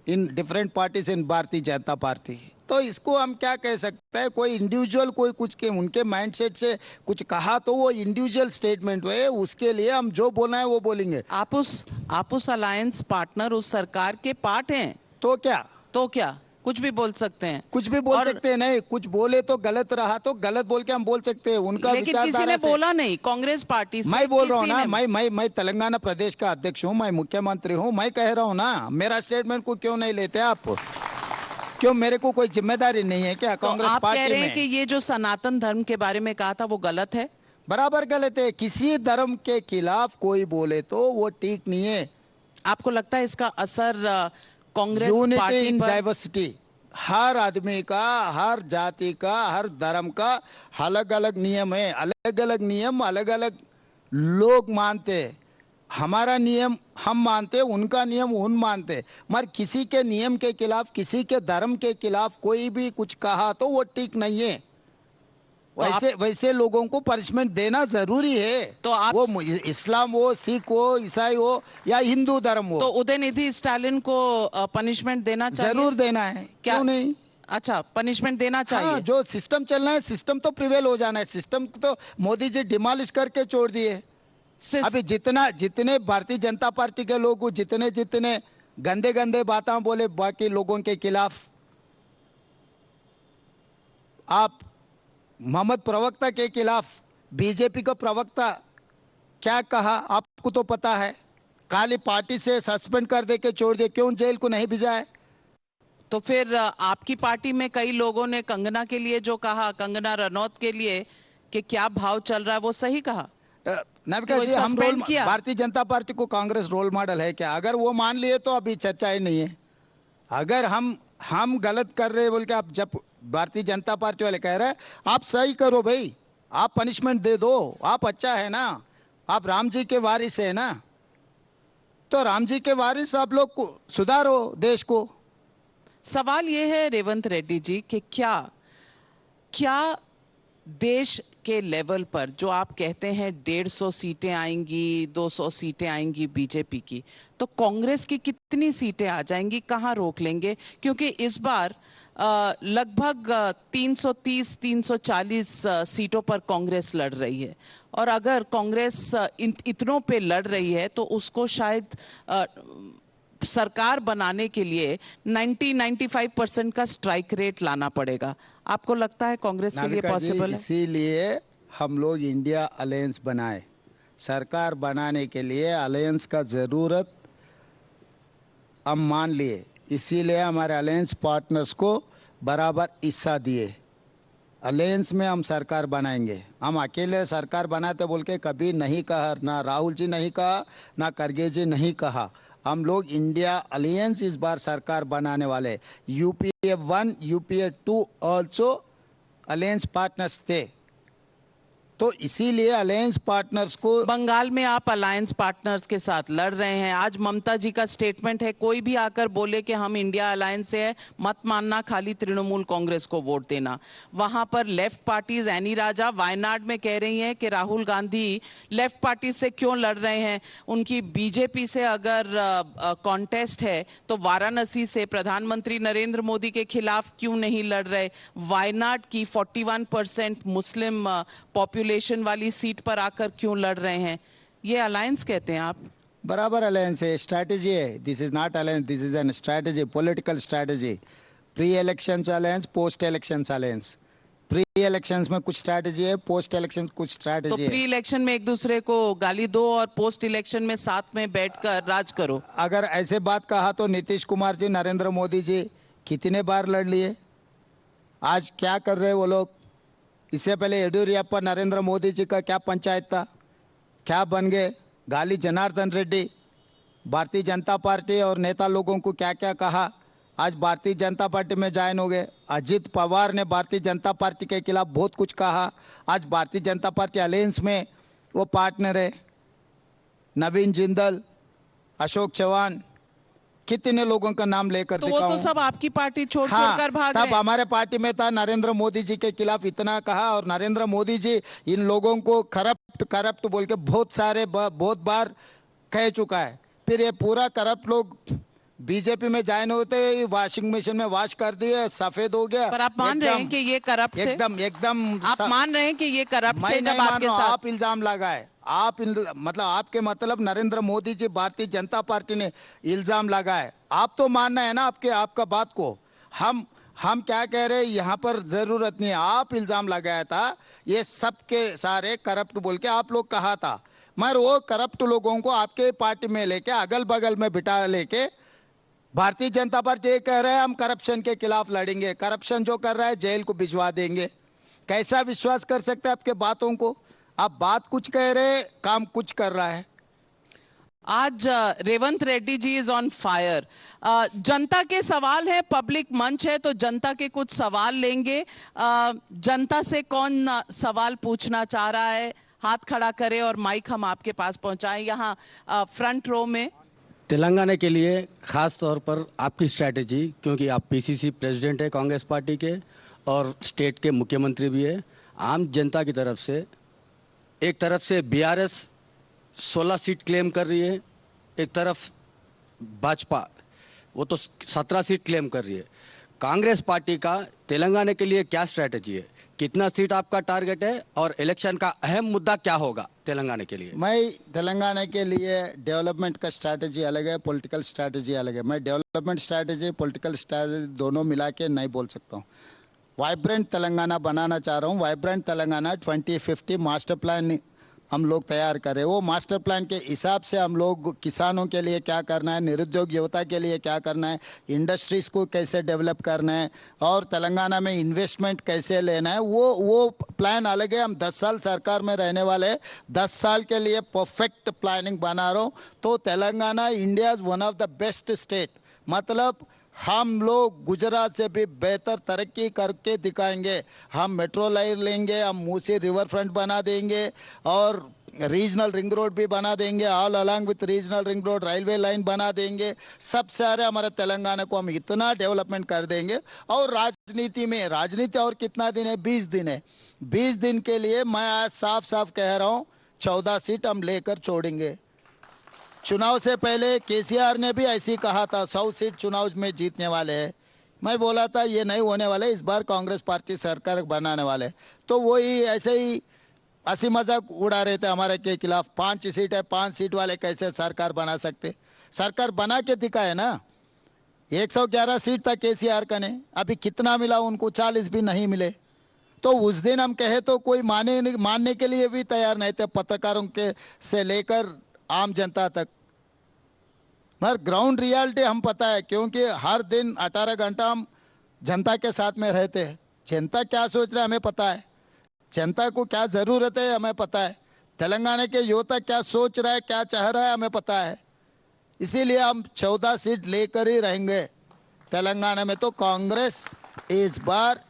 in different parties in Bharatiya Janata party. तो इसको हम क्या कह सकते हैं? कोई इंडिविजुअल कोई कुछ के उनके माइंडसेट से कुछ कहा तो वो इंडिविजुअल स्टेटमेंट है, उसके लिए हम जो बोलना है वो बोलेंगे। आप उस अलायंस पार्टनर, उस सरकार के पार्ट हैं। तो क्या कुछ भी बोल सकते हैं? कुछ भी बोल सकते हैं। नहीं, कुछ बोले तो गलत रहा तो गलत बोल के हम बोल सकते हैं। उनका लेकिन किसी ने बोला नहीं कांग्रेस पार्टी से। मैं बोल रहा हूँ ना, मैं तेलंगाना प्रदेश का अध्यक्ष हूँ, मैं मुख्यमंत्री हूँ, मैं कह रहा हूँ ना। मेरा स्टेटमेंट को क्यों नहीं लेते आप? क्यों मेरे को कोई जिम्मेदारी नहीं है क्या कांग्रेस आप पार्टी कह रहे हैं में? कि ये जो सनातन धर्म के बारे में कहा था वो गलत है? बराबर गलत है। किसी धर्म के खिलाफ कोई बोले तो वो ठीक नहीं है। आपको लगता है इसका असर कांग्रेस यूनिटी पार्टी इन पर? डाइवर्सिटी, हर आदमी का, हर जाति का, हर धर्म का अलग अलग नियम है, अलग अलग नियम अलग अलग लोग मानते हैं। हमारा नियम हम मानते, उनका नियम उन मानते, मगर किसी के नियम के खिलाफ, किसी के धर्म के खिलाफ कोई भी कुछ कहा तो वो ठीक नहीं है। वैसे वैसे लोगों को पनिशमेंट देना जरूरी है। तो आप वो इस्लाम हो, सिख हो, ईसाई हो या हिंदू धर्म हो, तो उदयनिधि स्टालिन को पनिशमेंट देना चाहिए। जरूर देना है, क्या क्यों नहीं? अच्छा, पनिशमेंट देना चाहिए। हाँ, जो सिस्टम चलना है, सिस्टम तो प्रिवेल हो जाना है। सिस्टम तो मोदी जी डिमोलिश करके छोड़ दिए। अभी जितने भारतीय जनता पार्टी के लोग जितने जितने गंदे गंदे बातें बोले बाकी लोगों के खिलाफ, आप मोहम्मद प्रवक्ता के खिलाफ बीजेपी का प्रवक्ता क्या कहा आपको तो पता है। खाली पार्टी से सस्पेंड कर दे के छोड़ दिए, क्यों जेल को नहीं भेजा है? तो फिर आपकी पार्टी में कई लोगों ने कंगना के लिए जो कहा, कंगना रनौत के लिए कि क्या भाव चल रहा है, वो सही कहा। नविका जी, हम भारतीय जनता पार्टी को कांग्रेस रोल मॉडल है क्या? अगर वो मान लिए तो अभी चर्चा ही नहीं है। अगर हम गलत कर रहे बोल के आप, जब भारतीय जनता पार्टी वाले कह रहे हैं आप सही करो भाई, आप पनिशमेंट दे दो, आप अच्छा है ना, आप राम जी के वारिस है ना, तो राम जी के वारिस आप लोग को सुधारो देश को। सवाल ये है रेवंत रेड्डी जी कि क्या देश के लेवल पर जो आप कहते हैं 150 सीटें आएंगी, 200 सीटें आएंगी बीजेपी की, तो कांग्रेस की कितनी सीटें आ जाएंगी, कहां रोक लेंगे? क्योंकि इस बार लगभग 330-340 सीटों पर कांग्रेस लड़ रही है, और अगर कांग्रेस इतनों पे लड़ रही है तो उसको शायद सरकार बनाने के लिए 90-95% का स्ट्राइक रेट लाना पड़ेगा। आपको लगता है कांग्रेस के लिए पॉसिबल है? इसीलिए हम लोग इंडिया अलायंस बनाए। सरकार बनाने के लिए अलायंस का जरूरत हम मान लिए, इसीलिए हमारे अलायंस पार्टनर्स को बराबर हिस्सा दिए। अलायंस में हम सरकार बनाएंगे। हम अकेले सरकार बनाते बोल के कभी नहीं कहा, ना राहुल जी नहीं कहा, ना खड़गे जी नहीं कहा। हम लोग इंडिया अलायंस इस बार सरकार बनाने वाले। UPA 1, UPA 2 also alliance partners थे, तो इसीलिए अलायंस पार्टनर्स को। बंगाल में आप अलायंस पार्टनर्स के साथ लड़ रहे हैं। आज ममता जी का स्टेटमेंट है, कोई भी आकर बोले कि हम इंडिया अलायंस से है, मत मानना, खाली तृणमूल कांग्रेस को वोट देना। वहां पर लेफ्ट पार्टीज, एनी राजा वायनाड में कह रही हैं कि राहुल गांधी लेफ्ट पार्टी से क्यों लड़ रहे हैं, उनकी बीजेपी से अगर कॉन्टेस्ट है तो वाराणसी से प्रधानमंत्री नरेंद्र मोदी के खिलाफ क्यों नहीं लड़ रहे। वायनाड की 41% मुस्लिम पॉपुलेशन वाली सीट पर आकर क्यों लड़ रहे हैं। ये अलायंस कहते हैं आप? बराबर अलायंस है, स्ट्रैटेजी है। This is not alliance, this is an strategy, political strategy. Pre elections alliance, post elections alliance. Pre elections में कुछ स्ट्रैटेजी है, पोस्ट इलेक्शंस कुछ स्ट्रैटेजी है। प्री इलेक्शन में एक दूसरे को गाली दो और पोस्ट इलेक्शन में साथ में बैठकर राज करो। अगर ऐसे बात कहा तो नीतीश कुमार जी, नरेंद्र मोदी जी कितने बार लड़ लिए, आज क्या कर रहे वो लोग? इससे पहले येडियुरप्पा, नरेंद्र मोदी जी का क्या पंचायत था, क्या बन गए? गाली जनार्दन रेड्डी भारतीय जनता पार्टी और नेता लोगों को क्या क्या कहा, आज भारतीय जनता पार्टी में ज्वाइन हो गए। अजित पवार ने भारतीय जनता पार्टी के खिलाफ बहुत कुछ कहा, आज भारतीय जनता पार्टी अलायंस में वो पार्टनर है। नवीन जिंदल, अशोक चौहान, कितने लोगों का नाम लेकर तो वो तो सब आपकी पार्टी छोड़ छोड़कर भाग तब हमारे पार्टी में था, नरेंद्र मोदी जी के खिलाफ इतना कहा, और नरेंद्र मोदी जी इन लोगों को करप्ट बोल के बहुत बार कह चुका है। फिर ये पूरा करप्ट लोग बीजेपी में ज्वाइन होते वॉशिंग मशीन में वॉश कर दिए, सफेद हो गया। पर आप मान रहे हैं कि ये करप्ट थे? एकदम आप मान रहे हैं कि ये करप्ट थे जब आपके साथ? आप इल्जाम लगाए, आपके मतलब नरेंद्र मोदी जी, भारतीय जनता पार्टी ने इल्जाम लगाए। आप तो मानना है ना आपका बात को। हम क्या कह रहे हैं, यहाँ पर जरूरत नहीं है। आप इल्जाम लगाया था, ये सबके सारे करप्ट बोल के आप लोग कहा था, मगर वो करप्ट लोगों को आपके पार्टी में लेके अगल बगल में बिठा लेके भारतीय जनता पार्टी ये कह रहे हैं हम करप्शन के खिलाफ लड़ेंगे, करप्शन जो कर रहा है जेल को भिजवा देंगे। कैसा विश्वास कर सकते हैं आपके बातों को? आप बात कुछ कह रहे, काम कुछ कर रहा है। आज रेवंत रेड्डी जी इज ऑन फायर। जनता के सवाल है, पब्लिक मंच है, तो जनता के कुछ सवाल लेंगे। जनता से कौन सवाल पूछना चाह रहा है, हाथ खड़ा करे और माइक हम आपके पास पहुंचाएं। यहाँ फ्रंट रो में। तेलंगाना के लिए खास तौर पर आपकी स्ट्रैटेजी, क्योंकि आप पीसीसी प्रेसिडेंट है कांग्रेस पार्टी के और स्टेट के मुख्यमंत्री भी है, आम जनता की तरफ से एक तरफ से बीआरएस 16 सीट क्लेम कर रही है, एक तरफ भाजपा वो तो 17 सीट क्लेम कर रही है। कांग्रेस पार्टी का तेलंगाना के लिए क्या स्ट्रेटजी है? कितना सीट आपका टारगेट है और इलेक्शन का अहम मुद्दा क्या होगा तेलंगाना के लिए? मैं तेलंगाना के लिए डेवलपमेंट का स्ट्रैटेजी अलग है, पॉलिटिकल स्ट्रैटेजी अलग है। मैं डेवलपमेंट स्ट्रैटेजी पॉलिटिकल स्ट्रैटेजी दोनों मिला के नहीं बोल सकता हूँ। वाइब्रेंट तेलंगाना बनाना चाह रहा हूँ। वाइब्रेंट तेलंगाना 2050 मास्टर प्लान हम लोग तैयार करें। वो मास्टर प्लान के हिसाब से हम लोग किसानों के लिए क्या करना है, निरुद्योग युवता के लिए क्या करना है, इंडस्ट्रीज़ को कैसे डेवलप करना है और तेलंगाना में इन्वेस्टमेंट कैसे लेना है, वो प्लान अलग है। हम 10 साल सरकार में रहने वाले हैं। 10 साल के लिए परफेक्ट प्लानिंग बना रहा हूँ। तो Telangana India is one of the best state. मतलब हम लोग गुजरात से भी बेहतर तरक्की करके दिखाएंगे। हम मेट्रो लाइन लेंगे, हम मूसी रिवर फ्रंट बना देंगे और रीजनल रिंग रोड भी बना देंगे। All along with regional ring road railway line बना देंगे। सब सारे हमारे तेलंगाना को हम इतना डेवलपमेंट कर देंगे। और राजनीति और कितना दिन है? 20 दिन है। 20 दिन के लिए मैं आज साफ साफ कह रहा हूँ 14 सीट हम लेकर छोड़ेंगे। चुनाव से पहले केसीआर ने भी ऐसे ही कहा था 100 सीट चुनाव में जीतने वाले हैं। मैं बोला था ये नहीं होने वाले, इस बार कांग्रेस पार्टी सरकार बनाने वाले। तो वही ऐसे ही हंसी मजाक उड़ा रहे थे हमारे के खिलाफ। 5 सीट है, 5 सीट वाले कैसे सरकार बना सकते? सरकार बना के दिखाए ना। 111 सीट था केसीआर का ने, अभी कितना मिला उनको? 40 भी नहीं मिले। तो उस दिन हम कहे तो कोई मानने के लिए भी तैयार नहीं थे, पत्रकारों के से लेकर आम जनता तक। मगर ग्राउंड रियलिटी हम पता है, क्योंकि हर दिन 18 घंटा हम जनता के साथ में रहते हैं। जनता क्या सोच रहा है हमें पता है, जनता को क्या ज़रूरत है हमें पता है, तेलंगाना के युवता क्या सोच रहा है, क्या चाह रहा है हमें पता है। इसीलिए हम 14 सीट लेकर ही रहेंगे तेलंगाना में। तो कांग्रेस इस बार,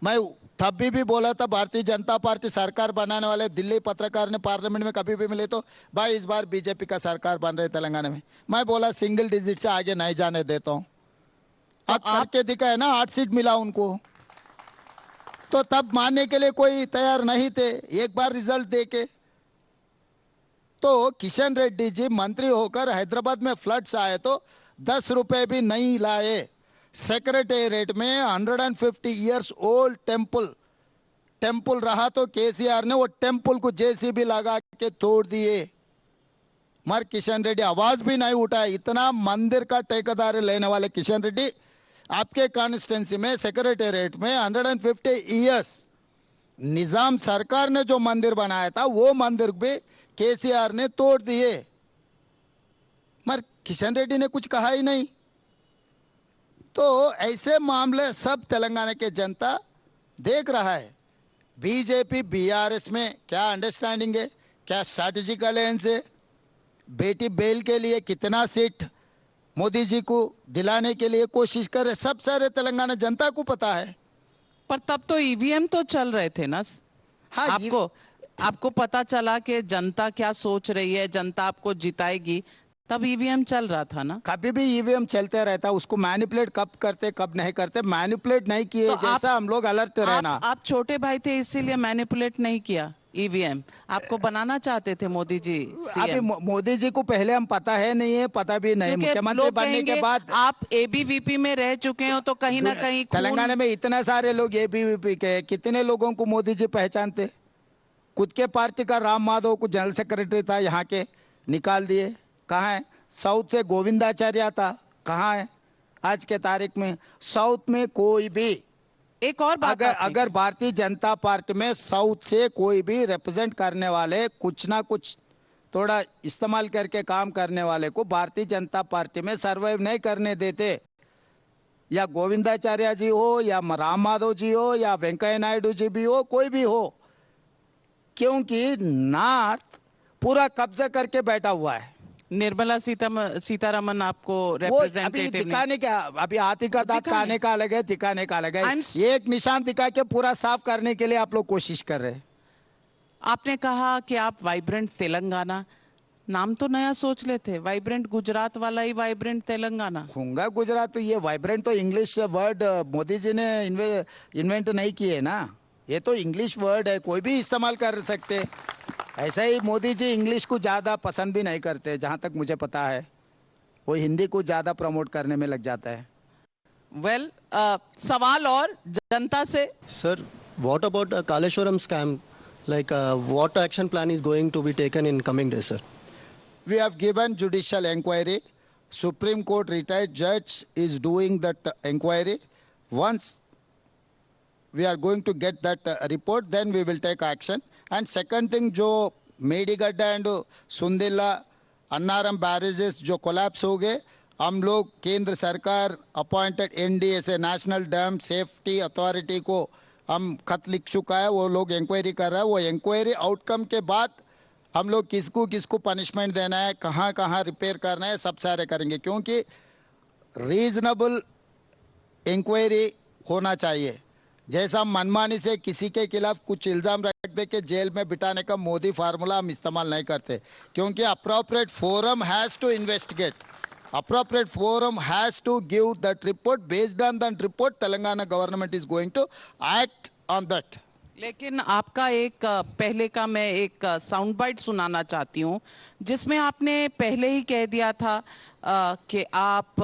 मैं तब भी बोला था भारतीय जनता पार्टी सरकार बनाने वाले दिल्ली पत्रकार ने पार्लियामेंट में कभी भी मिले तो भाई इस बार बीजेपी का सरकार बन रहे तेलंगाना में। मैं बोला सिंगल डिजिट से आगे नहीं जाने देता हूँ। अब करके दिखा है ना, 8 सीट मिला उनको। तो तब मानने के लिए कोई तैयार नहीं थे। एक बार रिजल्ट देके तो किशन रेड्डी जी मंत्री होकर हैदराबाद में फ्लड्स आए तो 10 रुपए भी नहीं लाए। सेक्रेटेरिएट में 150 इयर्स ओल्ड टेम्पल रहा तो केसीआर ने वो टेम्पल को जेसीबी लगा के तोड़ दिए। मगर किशन रेड्डी आवाज भी नहीं उठाए। इतना मंदिर का ठेकेदारी लेने वाले किशन रेड्डी आपके कॉन्स्टिट्यूंसी में सेक्रेटेरिएट में 150 इयर्स निजाम सरकार ने जो मंदिर बनाया था वो मंदिर भी केसीआर ने तोड़ दिए। मगर किशन रेड्डी ने कुछ कहा ही नहीं। तो ऐसे मामले सब तेलंगाना के जनता देख रहा है। बीजेपी बीआरएस में क्या अंडरस्टैंडिंग है, क्या स्ट्रैटेजिक अलायंस है, बेटी बेल के लिए कितना सीट मोदी जी को दिलाने के लिए कोशिश कर रहे, सब सारे तेलंगाना जनता को पता है। पर तब तो ईवीएम तो चल रहे थे ना। हाँ, आपको पता चला कि जनता क्या सोच रही है, जनता आपको जिताएगी, तब ईवीएम चल रहा था ना। कभी भी ईवीएम चलते रहता, उसको मैनिपुलेट कब करते कब नहीं करते, मैनिपुलेट नहीं किए तो जैसा हम लोग अलर्ट रहना। आप छोटे भाई थे इसीलिए मैनिपुलेट नहीं किया ईवीएम। आपको बनाना चाहते थे मोदी जी अभी सीएम। मोदी जी को पहले हम पता है नहीं है, पता भी नहीं। मुख्यमंत्री बनने के बाद आप एबीवीपी में रह चुके हो तो कहीं ना कहीं तेलंगाना में इतने सारे लोग एबीवीपी के, कितने लोगों को मोदी जी पहचानते। खुद के पार्टी का राम माधव को जनरल सेक्रेटरी था, यहाँ के निकाल दिए। कहाँ है? साउथ से गोविंदाचार्य था, कहाँ है आज के तारीख में? साउथ में कोई भी, एक और बात अगर भारतीय जनता पार्टी में साउथ से कोई भी रिप्रेजेंट करने वाले, कुछ ना कुछ थोड़ा इस्तेमाल करके काम करने वाले को भारतीय जनता पार्टी में सर्वाइव नहीं करने देते। या गोविंदाचार्य जी हो, या राम माधव जी हो, या वेंकैया नायडू जी भी हो, कोई भी हो, क्योंकि नॉर्थ पूरा कब्जा करके बैठा हुआ है। निर्मला सीतारमन आपको वो अभी रिप्रेजेंटेटिव दिखाने का, अभी हाथी का दांत खाने का अलग है, दिखाने का अलग है। एक निशान दिखा के पूरा साफ करने के लिए आप लोग कोशिश कर रहे हैं। आपने कहा कि आप वाइब्रेंट तेलंगाना, नाम तो नया सोच लेते। वाइब्रेंट गुजरात वाला ही वाइब्रेंट तेलंगाना होगा। गुजरात तो, ये वाइब्रेंट तो इंग्लिश वर्ड मोदी जी ने इन्वेंट नहीं किए ना। ये तो इंग्लिश वर्ड है, कोई भी इस्तेमाल कर सकते। ऐसा ही मोदी जी इंग्लिश को ज़्यादा पसंद भी नहीं करते, जहाँ तक मुझे पता है। वो हिंदी को ज़्यादा प्रमोट करने में लग जाता है। वेल सवाल और जनता से। Sir, what about Kaleshwaram scam? Like, what action plan is going to be taken in coming days, sir? We have given judicial inquiry. Supreme Court retired judge is doing that inquiry. Once we are going to get that report, then we will take action. And second thing, जो Medigadda and Sundilla अन्नारम barrages जो collapse हो गए, हम लोग केंद्र सरकार appointed NDSA national dam safety authority को हम खत लिख चुका है। वो लोग इंक्वायरी कर रहा है। वो इंक्वायरी आउटकम के बाद हम लोग किसको किसको पनिशमेंट देना है, कहाँ कहाँ रिपेयर करना है, सब सारे करेंगे। क्योंकि रीजनेबल इंक्वायरी होना चाहिए। जैसा मनमानी से किसी के खिलाफ कुछ इल्ज़ाम रख दे के जेल में बिठाने का मोदी फार्मूला हम इस्तेमाल नहीं करते। क्योंकि appropriate forum has to investigate, appropriate forum has to give that report. Based on that report, Telangana government is going to act on that. लेकिन आपका एक पहले का मैं एक साउंड बाइट सुनाना चाहती हूँ, जिसमें आपने पहले ही कह दिया था कि आप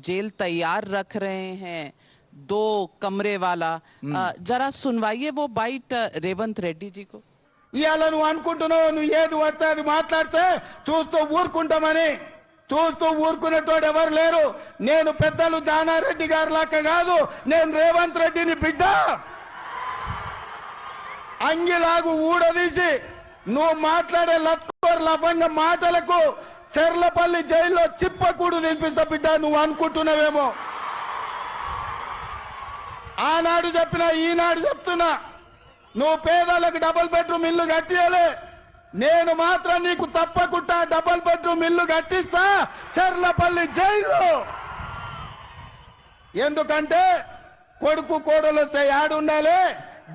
जेल तैयार रख रहे हैं 2 कमरे वाला। जरा सुनवाइए वो बाइट रेवंत रेड्डी जी को। ఇవాళ నువ్వు అనుకుంటున్నావు నువ్వు ఏది పడితే అది మాట్లాడితే చూస్తూ ఊరుకుంటామని, చూస్తూ ఊరుకునేటోడు ఎవరు లేరు. నేను పెద్దలు జానారెడ్డి గారి లాగా కాదు, నేను రేవంత్ రెడ్డిని బిడ్డ. అంగిలాగు ఊడదీసి నువ్వు మాట్లాడే లత్కోర్ లఫంగ మాటలకు చెర్లపల్లి జైల్లో చిప్పకూడు తినిపిస్తా బిడ్డ. నువ్వు అనుకుంటున్నావేమో, ఆనాడు చెప్పినా ఈనాడు చెప్తున్నా, నువ్వు పేదలకు డబుల్ బెడ్రూమ్ ఇల్లు కట్టియాలి. నేను మాత్రం నీకు తప్పకుండా డబుల్ బెడ్రూమ్ ఇల్లు కట్టిస్తా చెర్లపల్లి జైల్లో. ఎందుకంటే కొడుకు కోడలు వస్తే యాడు ఉండాలి,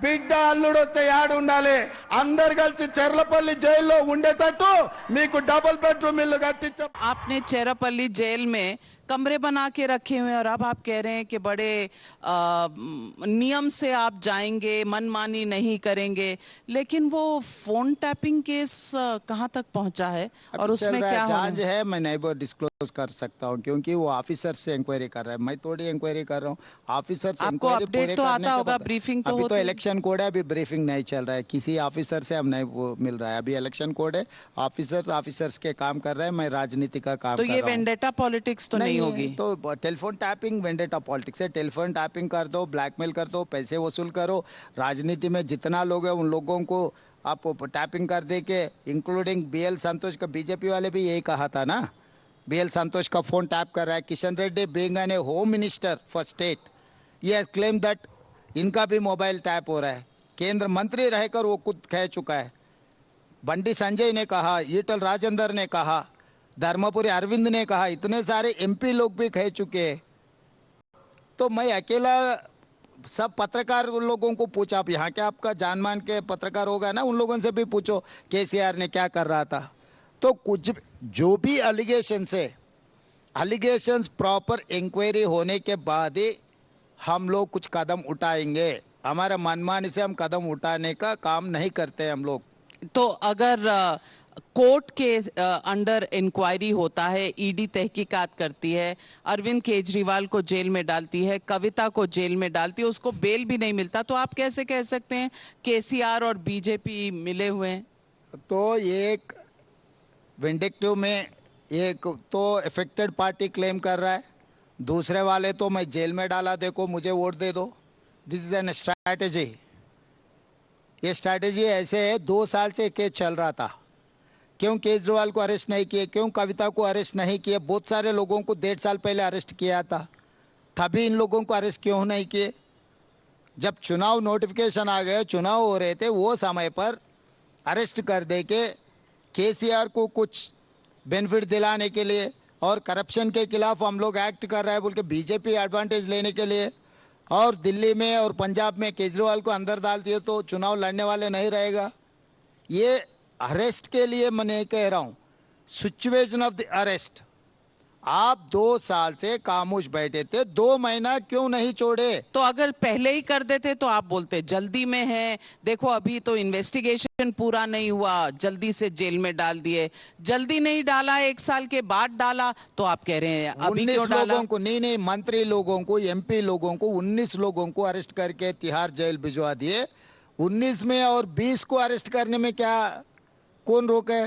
బిడ్డ అల్లుడు వస్తే యాడు ఉండాలి. అందరు కలిసి చెర్లపల్లి జైల్లో ఉండేటట్టు మీకు डबल बेडरूम ఇల్లు కట్టించా. आपने चेरापल्ली जेल में कमरे बना के रखे हुए हैं और अब आप कह रहे हैं कि बड़े नियम से आप जाएंगे, मनमानी नहीं करेंगे। लेकिन वो फोन टैपिंग केस कहाँ तक पहुंचा है और उसमें क्या जांच है? मैं नहीं डिस्क्लोज कर सकता हूँ क्योंकि वो ऑफिसर से इंक्वायरी कर रहा है, मैं थोड़ी इंक्वायरी कर रहा हूँ। ऑफिसर से आपको अपडेट तो आता होगा, ब्रीफिंग तो अभी तो होती इलेक्शन कोड है, अभी ब्रीफिंग नहीं चल रहा है। किसी ऑफिसर से हम नहीं वो मिल रहा है। अभी इलेक्शन कोड है, ऑफिसर्स के काम कर रहे हैं, मैं राजनीति का काम तो कर ये रहा हूँ। वेंडेटा पॉलिटिक्स तो नहीं होगी। तो टेलीफोन टैपिंग वेंडेटा पॉलिटिक्स है। टेलीफोन टैपिंग कर दो, ब्लैकमेल कर दो, पैसे वसूल करो। राजनीति में जितना लोग हैं उन लोगों को आप टैपिंग कर दे के, इंक्लूडिंग BL संतोष का, बीजेपी वाले भी यही कहा था ना, BL संतोष का फोन टैप कर रहा है। Kishan Reddy being an home minister for state, ये हैज क्लेम दैट इनका भी मोबाइल टैप हो रहा है। केंद्र मंत्री रहकर वो खुद कह चुका है। बंडी संजय ने कहा, ईटल राजेंद्र ने कहा, धर्मपुरी अरविंद ने कहा, इतने सारे MP लोग भी कह चुके हैं। तो मैं अकेला सब पत्रकार लोगों को पूछा, आप यहाँ के आपका जान मान के पत्रकार होगा ना, उन लोगों से भी पूछो KCR ने क्या कर रहा था। तो कुछ जो भी एलिगेशंस है, एलिगेशंस प्रॉपर इंक्वायरी होने के बाद ही हम लोग कुछ कदम उठाएंगे। हमारे मनमानी से हम कदम उठाने का काम नहीं करते हम लोग। तो अगर कोर्ट के अंडर इंक्वायरी होता है, ED तहकीकात करती है, अरविंद केजरीवाल को जेल में डालती है, कविता को जेल में डालती है, उसको बेल भी नहीं मिलता, तो आप कैसे कह सकते हैं KCR और BJP मिले हुए हैं? तो एक विंडिक्टिव में एक तो अफेक्टेड पार्टी क्लेम कर रहा है, दूसरे वाले तो मैं जेल में डाला, देखो मुझे वोट दे दो। This is an strategy. ये स्ट्रैटेजी ऐसे है, 2 साल से केस चल रहा था। क्यों केजरीवाल को अरेस्ट नहीं किए, क्यों कविता को अरेस्ट नहीं किए? बहुत सारे लोगों को 1.5 साल पहले अरेस्ट किया था, तभी इन लोगों को अरेस्ट क्यों नहीं किए? जब चुनाव नोटिफिकेशन आ गए, चुनाव हो रहे थे, वो समय पर अरेस्ट कर दे के KCR को कुछ बेनिफिट दिलाने के लिए और करप्शन के खिलाफ हम लोग एक्ट कर रहे हैं बोल के BJP एडवांटेज लेने के लिए, और दिल्ली में और पंजाब में केजरीवाल को अंदर डाल दिए तो चुनाव लड़ने वाले नहीं रहेगा। ये अरेस्ट के लिए मैं नहीं कह रहा हूँ, सिचुएशन ऑफ द अरेस्ट आप 2 साल से खामोश बैठे थे, 2 महीना क्यों नहीं छोड़े? तो अगर पहले ही कर देते तो आप बोलते जल्दी में है, देखो अभी तो इन्वेस्टिगेशन पूरा नहीं हुआ, जल्दी से जेल में डाल दिए। जल्दी नहीं डाला, 1 साल के बाद डाला, तो आप कह रहे हैं अभी 19 क्यों डाला? लोगों को, नहीं मंत्री लोगों को, एमपी लोगों को, 19 लोगों को अरेस्ट करके तिहाड़ जेल भिजवा दिए। 19 में और 20 को अरेस्ट करने में क्या कौन रोके?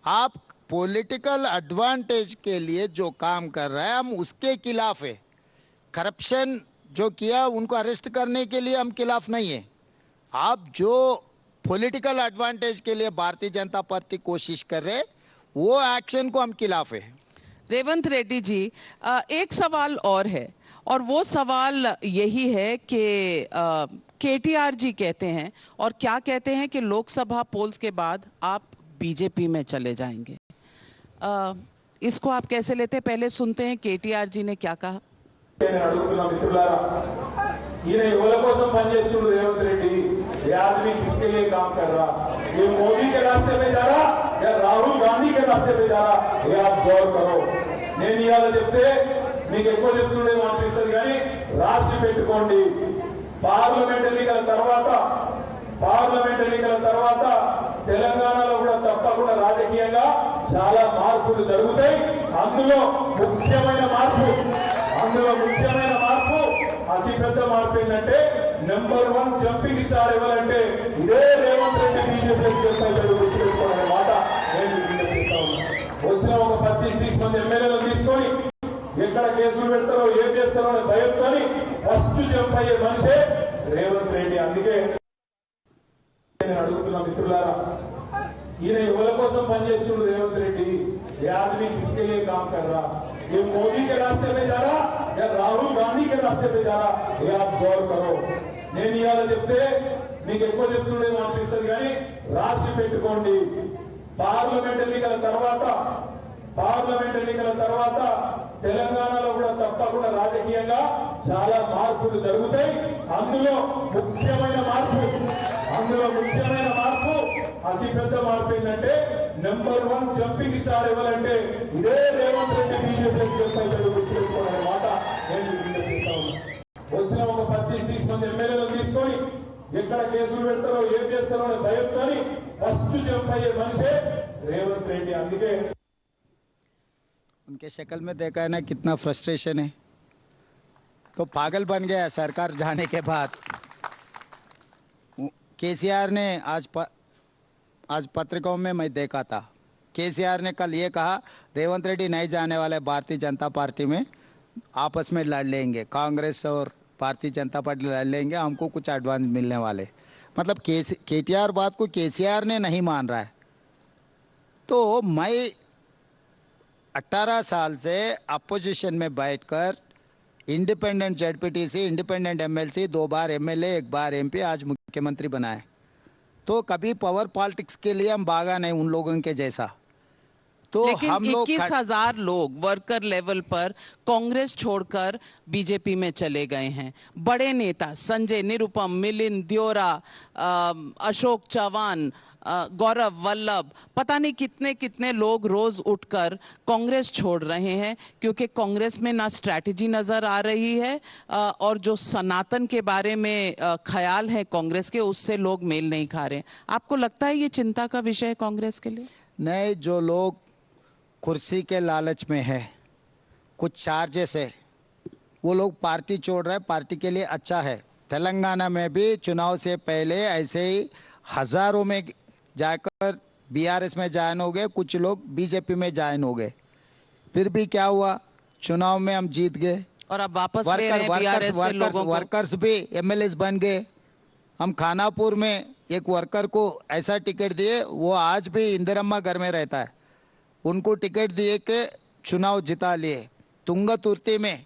आप पॉलिटिकल एडवांटेज के लिए जो काम कर रहे हैं हम उसके खिलाफ है। करप्शन जो किया उनको अरेस्ट करने के लिए हम खिलाफ नहीं है। आप जो पॉलिटिकल एडवांटेज के लिए भारतीय जनता पार्टी कोशिश कर रहे वो एक्शन को हम खिलाफ है। रेवंत रेड्डी जी, एक सवाल और है, और वो सवाल यही है कि केटीआर जी कहते हैं और क्या कहते हैं कि लोकसभा पोल्स के बाद आप बीजेपी में चले जाएंगे। इसको आप कैसे लेते हैं? पहले सुनते हैं केटीआर जी ने क्या कहा। నేను అడుగుతున్నా మిత్రులారా, ఈయన యువల కోసం పనిచేస్తున్న రేవంత్ రెడ్డి ये आदमी किसके लिए काम कर रहा? ये मोदी के रास्ते पे जा रहा या राहुल गांधी के रास्ते पे जा रहा? ये आप गौर करो। నేను ఇవాళ చెప్తే మీకు ఎక్కువ చెప్తుండేమో అనిపిస్తుంది కానీ రాసి పెట్టుకోండి. పార్లమెంట్ ఎన్నికల తర్వాత తెలంగాణలో కూడా తప్పకుండా రాజకీయంగా చాలా మార్పులు జరుగుతాయి. అందులో ముఖ్యమైన మార్పు అతి పెద్ద మార్పు ఏంటంటే నెంబర్ 1 జంపింగ్ స్టార్ ఎవరంటే ఇదే రేవంత్ రెడ్డి బీజేపీ గుర్తుపెట్టుకోవాలనే మాట నేను విజ్ఞప్తిస్తా ఉన్నా. వచ్చిన ఒక 25-30 మంది ఎమ్మెల్యేలు తీసుకొని ఎక్కడ కేసులు పెడతారో ఏం చేస్తారో అనే భయంతో ఫస్ట్ జంప్ అయ్యే మనిషే రేవంత్ రెడ్డి. అందుకే నేను అడుగుతున్నా మిత్రులారా, ఈయన యువల కోసం పనిచేస్తున్న రేవంత్ రెడ్డి ये आदमी किसके लिए काम कर रहा? ये मोदी के रास्ते पे जा रहा या राहुल गांधी के रास्ते पे जा रहा? ये आप गौर करो. నేను ఇవాళ చెప్తే మీకు ఎక్కువ చెప్తుండేమో అనిపిస్తుంది కానీ రాసి పెట్టుకోండి. పార్లమెంట్ ఎన్నికల తర్వాత తెలంగాణలో కూడా తప్పకుండా రాజకీయంగా చాలా మార్పులు జరుగుతాయి. అందులో ముఖ్యమైన మార్పు అతి పెద్ద మార్పు ఏంటంటే నెంబర్ 1 జంపింగ్ స్టార్ ఎవరంటే ఇదే రేవంత్ రెడ్డి బీజేపీ గుర్తుపెట్టుకోవాలనే మాట నేను విజ్ఞప్తిస్తా ఉన్నా. వచ్చిన ఒక 25-30 మంది ఎమ్మెల్యేలు తీసుకొని ఎక్కడ కేసులు పెడతారో ఏం చేస్తారో అనే భయంతో ఫస్ట్ జంప్ అయ్యే మనిషే రేవంత్ రెడ్డి. అందుకే उनके शक्ल में देखा है ना कितना फ्रस्ट्रेशन है। तो पागल बन गया सरकार जाने के बाद। केसीआर ने आज पत्रिकाओं में मैं देखा था, केसीआर ने कल ये कहा रेवंत रेड्डी नहीं जाने वाले, भारतीय जनता पार्टी में आपस में लड़ लेंगे, कांग्रेस और भारतीय जनता पार्टी लड़ लेंगे, हमको कुछ एडवांस मिलने वाले। मतलब केटीआर बात को केसीआर ने नहीं मान रहा है। तो मैं 18 साल से अपोजिशन में बैठकर इंडिपेंडेंट जेडपीटीसी, इंडिपेंडेंट एमएलसी, 2 बार एमएलए, 1 बार एमपी, आज मुख्यमंत्री बनाए। तो कभी पावर पॉलिटिक्स के लिए हम भागा नहीं उन लोगों के जैसा। तो लेकिन हम लोग 21,000 लोग वर्कर लेवल पर कांग्रेस छोड़कर बीजेपी में चले गए हैं। बड़े नेता संजय निरुपम, मिलिंद देओरा, अशोक चौहान, गौरव वल्लभ, पता नहीं कितने कितने लोग रोज उठकर कांग्रेस छोड़ रहे हैं क्योंकि कांग्रेस में ना स्ट्रैटेजी नजर आ रही है और जो सनातन के बारे में ख्याल है कांग्रेस के, उससे लोग मेल नहीं खा रहे हैं। आपको लगता है ये चिंता का विषय है कांग्रेस के लिए? नहीं, जो लोग कुर्सी के लालच में है, कुछ चार्जेस है, वो लोग पार्टी छोड़ रहे हैं। पार्टी के लिए अच्छा है। तेलंगाना में भी चुनाव से पहले ऐसे ही हजारों में जाकर बीआरएस में ज्वाइन हो गए, कुछ लोग बीजेपी में ज्वाइन हो गए। फिर भी क्या हुआ, चुनाव में हम जीत गए और अब वापस ले रहे हैं बीआरएस से लोगों को। वर्कर्स भी एमएलए बन गए। हम खानापुर में एक वर्कर को ऐसा टिकट दिए, वो आज भी इंदिरम्मा घर में रहता है, उनको टिकट दिए कि चुनाव जिता लिए। तुंगतुर्ती में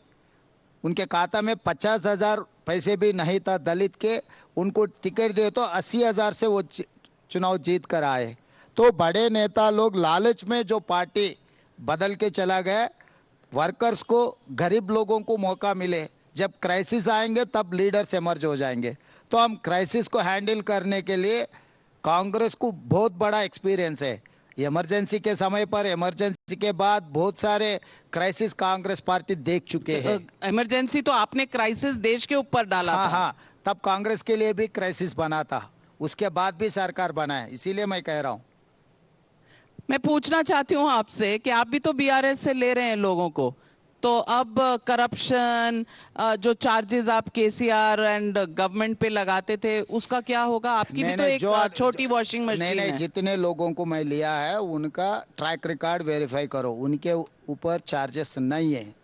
उनके खाता में 50,000 पैसे भी नहीं था दलित के, उनको टिकट दिए तो 80,000 से वो चुनाव जीत कर आए। तो बड़े नेता लोग लालच में जो पार्टी बदल के चला गया, वर्कर्स को, गरीब लोगों को मौका मिले। जब क्राइसिस आएंगे तब लीडर्स एमर्ज हो जाएंगे। तो हम क्राइसिस को हैंडल करने के लिए, कांग्रेस को बहुत बड़ा एक्सपीरियंस है। इमरजेंसी के समय पर, इमरजेंसी के बाद बहुत सारे क्राइसिस कांग्रेस पार्टी देख चुके हैं। इमरजेंसी तो आपने क्राइसिस देश के ऊपर डाला हाँ था। हाँ, तब कांग्रेस के लिए भी क्राइसिस बना था, उसके बाद भी सरकार बना है, इसीलिए मैं कह रहा हूँ। मैं पूछना चाहती हूँ आपसे कि आप भी तो बीआरएस से ले रहे हैं लोगों को, तो अब करप्शन जो चार्जेस आप केसीआर एंड गवर्नमेंट पे लगाते थे उसका क्या होगा? आपकी भी तो एक छोटी वॉशिंग मशीन है। जितने लोगों को मैं लिया है उनका ट्रैक रिकॉर्ड वेरीफाई करो, उनके ऊपर चार्जेस नहीं है।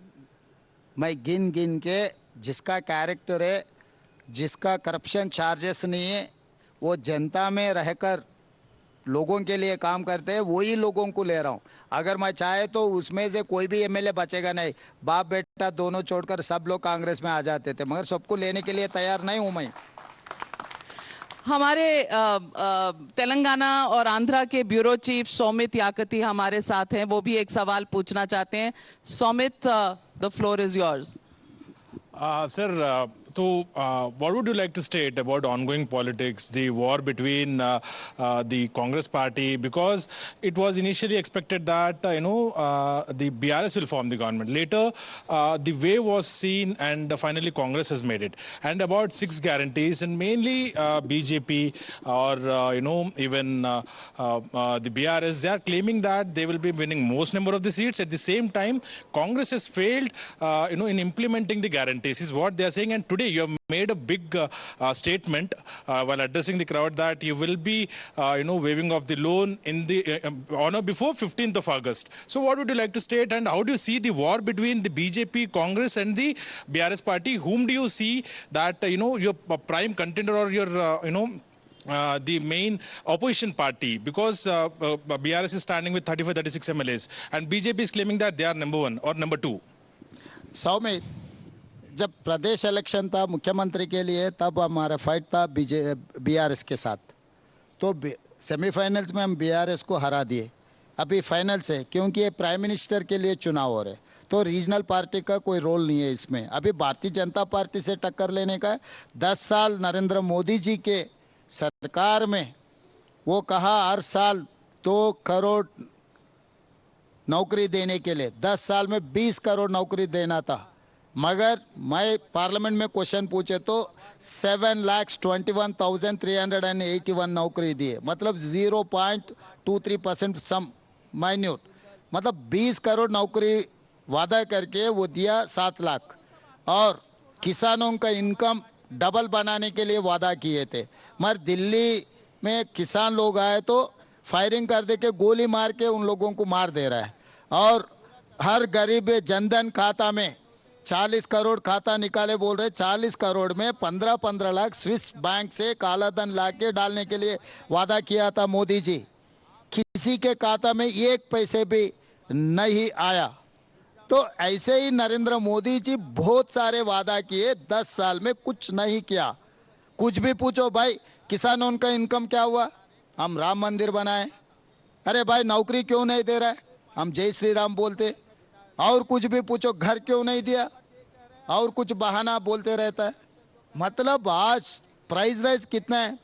मैं गिन गिन के जिसका कैरेक्टर है, जिसका करप्शन चार्जेस नहीं है, वो जनता में रहकर लोगों के लिए काम करते हैं, वही लोगों को ले रहा हूँ। अगर मैं चाहे तो उसमें से कोई भी एमएलए बचेगा नहीं, बाप बेटा दोनों छोड़कर सब लोग कांग्रेस में आ जाते थे, मगर सबको लेने के लिए तैयार नहीं हूं मैं। हमारे तेलंगाना और आंध्रा के ब्यूरो चीफ सौमित याकती हमारे साथ हैं, वो भी एक सवाल पूछना चाहते हैं। Saumit, the floor is yours. Sir, what would you like to state about ongoing politics, the war between the Congress party? Because it was initially expected that, the BRS will form the government. Later, the way was seen and finally Congress has made it. And about 6 guarantees, and mainly BJP or, even the BRS, they are claiming that they will be winning most number of the seats. At the same time, Congress has failed, in implementing the guarantees. Is what they are saying. And today you have made a big statement while addressing the crowd that you will be, waiving off the loan in the on or before 15th of August. So what would you like to state, and how do you see the war between the BJP, Congress and the BRS party? Whom do you see that, your prime contender or your, the main opposition party? Because BRS is standing with 35-36 MLAs and BJP is claiming that they are number 1 or number 2. Saumit, जब प्रदेश election था मुख्यमंत्री के लिए, तब हमारा fight था BRS के साथ। तो सेमीफाइनल्स में हम बीआरएस को हरा दिए। अभी फाइनल्स है, क्योंकि ये प्राइम मिनिस्टर के लिए चुनाव हो रहे, तो रीजनल पार्टी का कोई रोल नहीं है इसमें। अभी भारतीय जनता पार्टी से टक्कर लेने का है। 10 साल नरेंद्र मोदी जी के सरकार में वो कहा हर साल 2 करोड़ नौकरी देने के लिए, 10 साल में 20 करोड़ नौकरी देना था, मगर मैं पार्लियामेंट में क्वेश्चन पूछे तो 7,21,381 नौकरी दिए, मतलब 0.23% सम माइन्यूट, मतलब 20 करोड़ नौकरी वादा करके वो दिया 7 लाख। और किसानों का इनकम डबल बनाने के लिए वादा किए थे, मगर दिल्ली में किसान लोग आए तो फायरिंग कर दे के गोली मार के उन लोगों को मार दे रहा है। और हर गरीब जनधन खाता में 40 करोड़ खाता निकाले बोल रहे, 40 करोड़ में 15-15 लाख स्विस बैंक से काला धन लाके डालने के लिए वादा किया था मोदी जी। किसी के खाता में 1 पैसे भी नहीं आया। तो ऐसे ही नरेंद्र मोदी जी बहुत सारे वादा किए, 10 साल में कुछ नहीं किया। कुछ भी पूछो भाई, किसानों का इनकम क्या हुआ? हम राम मंदिर बनाए। अरे भाई नौकरी क्यों नहीं दे रहा है? हम जय श्री राम बोलते। और कुछ भी पूछो, घर क्यों नहीं दिया? और कुछ बहाना बोलते रहता है। मतलब आज प्राइस राइज कितना है?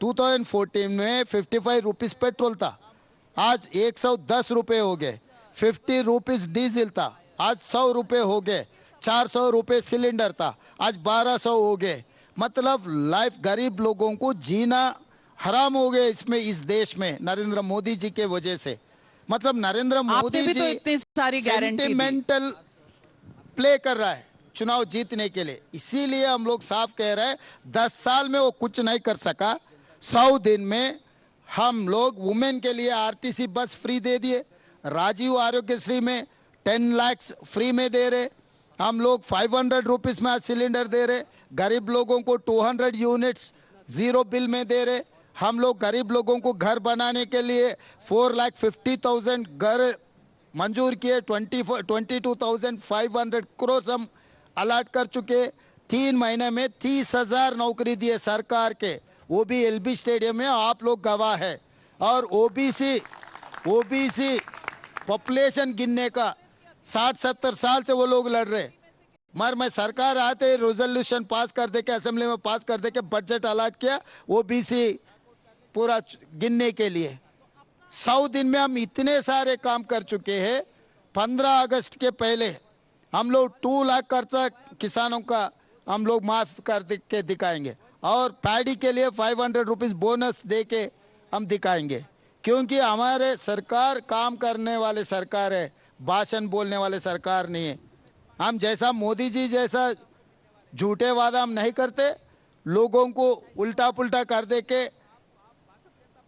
2014 में 55 रुपीज पेट्रोल था, आज 110 रुपए हो गए। 50 रुपीज डीजल था, आज 100 रुपए हो गए। 400 रुपए सिलेंडर था, आज 1200 हो गए। मतलब लाइफ गरीब लोगों को जीना हराम हो गए इसमें, इस देश में नरेंद्र मोदी जी के वजह से। मतलब नरेंद्र मोदी जी तो इतनी सारी गारंटी सेंटिमेंटल प्ले कर रहा है चुनाव जीतने के लिए। इसीलिए हम लोग साफ कह रहे हैं 10 साल में वो कुछ नहीं कर सका। 100 दिन में हम लोग वुमेन के लिए आरटीसी बस फ्री दे दिए, राजीव आरोग्यश्री में 10 लाख फ्री में दे रहे, हम लोग 500 रुपीज में सिलेंडर दे रहे, गरीब लोगों को 200 यूनिट्स 0 बिल में दे रहे। हम लोग गरीब लोगों को घर बनाने के लिए 4,50,000 घर मंजूर किए, 22,500 करोड़ हम अलॉट कर चुके। 3 महीने में 30,000 नौकरी दिए सरकार के, वो भी एलबी स्टेडियम में, आप लोग गवाह है। और ओबीसी पॉपुलेशन गिनने का 60-70 साल से वो लोग लड़ रहे, मगर मैं सरकार आते रेजोल्यूशन पास कर दे के, असेंबली में पास कर दे के बजट अलॉट किया ओबीसी पूरा गिनने के लिए। 100 दिन में हम इतने सारे काम कर चुके हैं। 15 अगस्त के पहले हम लोग 2 लाख खर्चा किसानों का हम लोग माफ कर के दिखाएंगे और पैडी के लिए 500 रुपीज बोनस दे के हम दिखाएंगे, क्योंकि हमारे सरकार काम करने वाले सरकार है, भाषण बोलने वाले सरकार नहीं है। हम जैसा मोदी जी जैसा झूठे वादा हम नहीं करते, लोगों को उल्टा पुल्टा कर दे के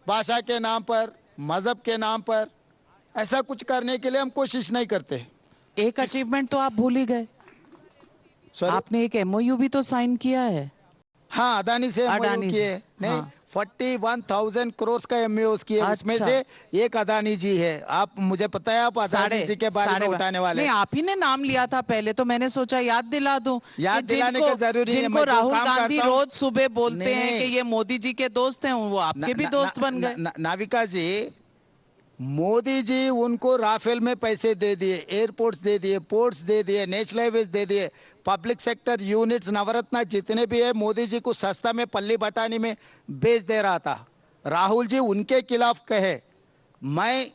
भाषा के नाम पर, मजहब के नाम पर ऐसा कुछ करने के लिए हम कोशिश नहीं करते। एक अचीवमेंट तो आप भूल ही गए, Sorry? आपने एक एमओयू भी तो साइन किया है। हाँ, अदानी से अडानी MOU किए से, नहीं, हाँ। 41,000 करोड़ का MOU किए, उसमें अच्छा। से एक अदानी जी है। आप मुझे पता है आप अदानी जी के बारे में उठाने वाले नहीं, आप ही ने नाम लिया था पहले, तो मैंने सोचा याद दिला दूं। याद कि दिलाने जिनको- का जरूरी नहीं है, जिनको मैं जो राहुल काम गांधी करता हूं- रोज सुबह बोलते नहीं, हैं नहीं। कि ये मोदी जी के दोस्त हैं, वो आपके भी दोस्त बन गए। नाविका जी, मोदी जी उनको राफेल में पैसे दे दिए, एयरपोर्ट्स दे दिए, पोर्ट्स दे दिए, नेशनल हाईवेज दे दिए, पब्लिक सेक्टर यूनिट्स नवरत्ना जितने भी है मोदी जी को सस्ता में पल्ली बटानी में बेच दे रहा था। राहुल जी उनके खिलाफ कहे, मैं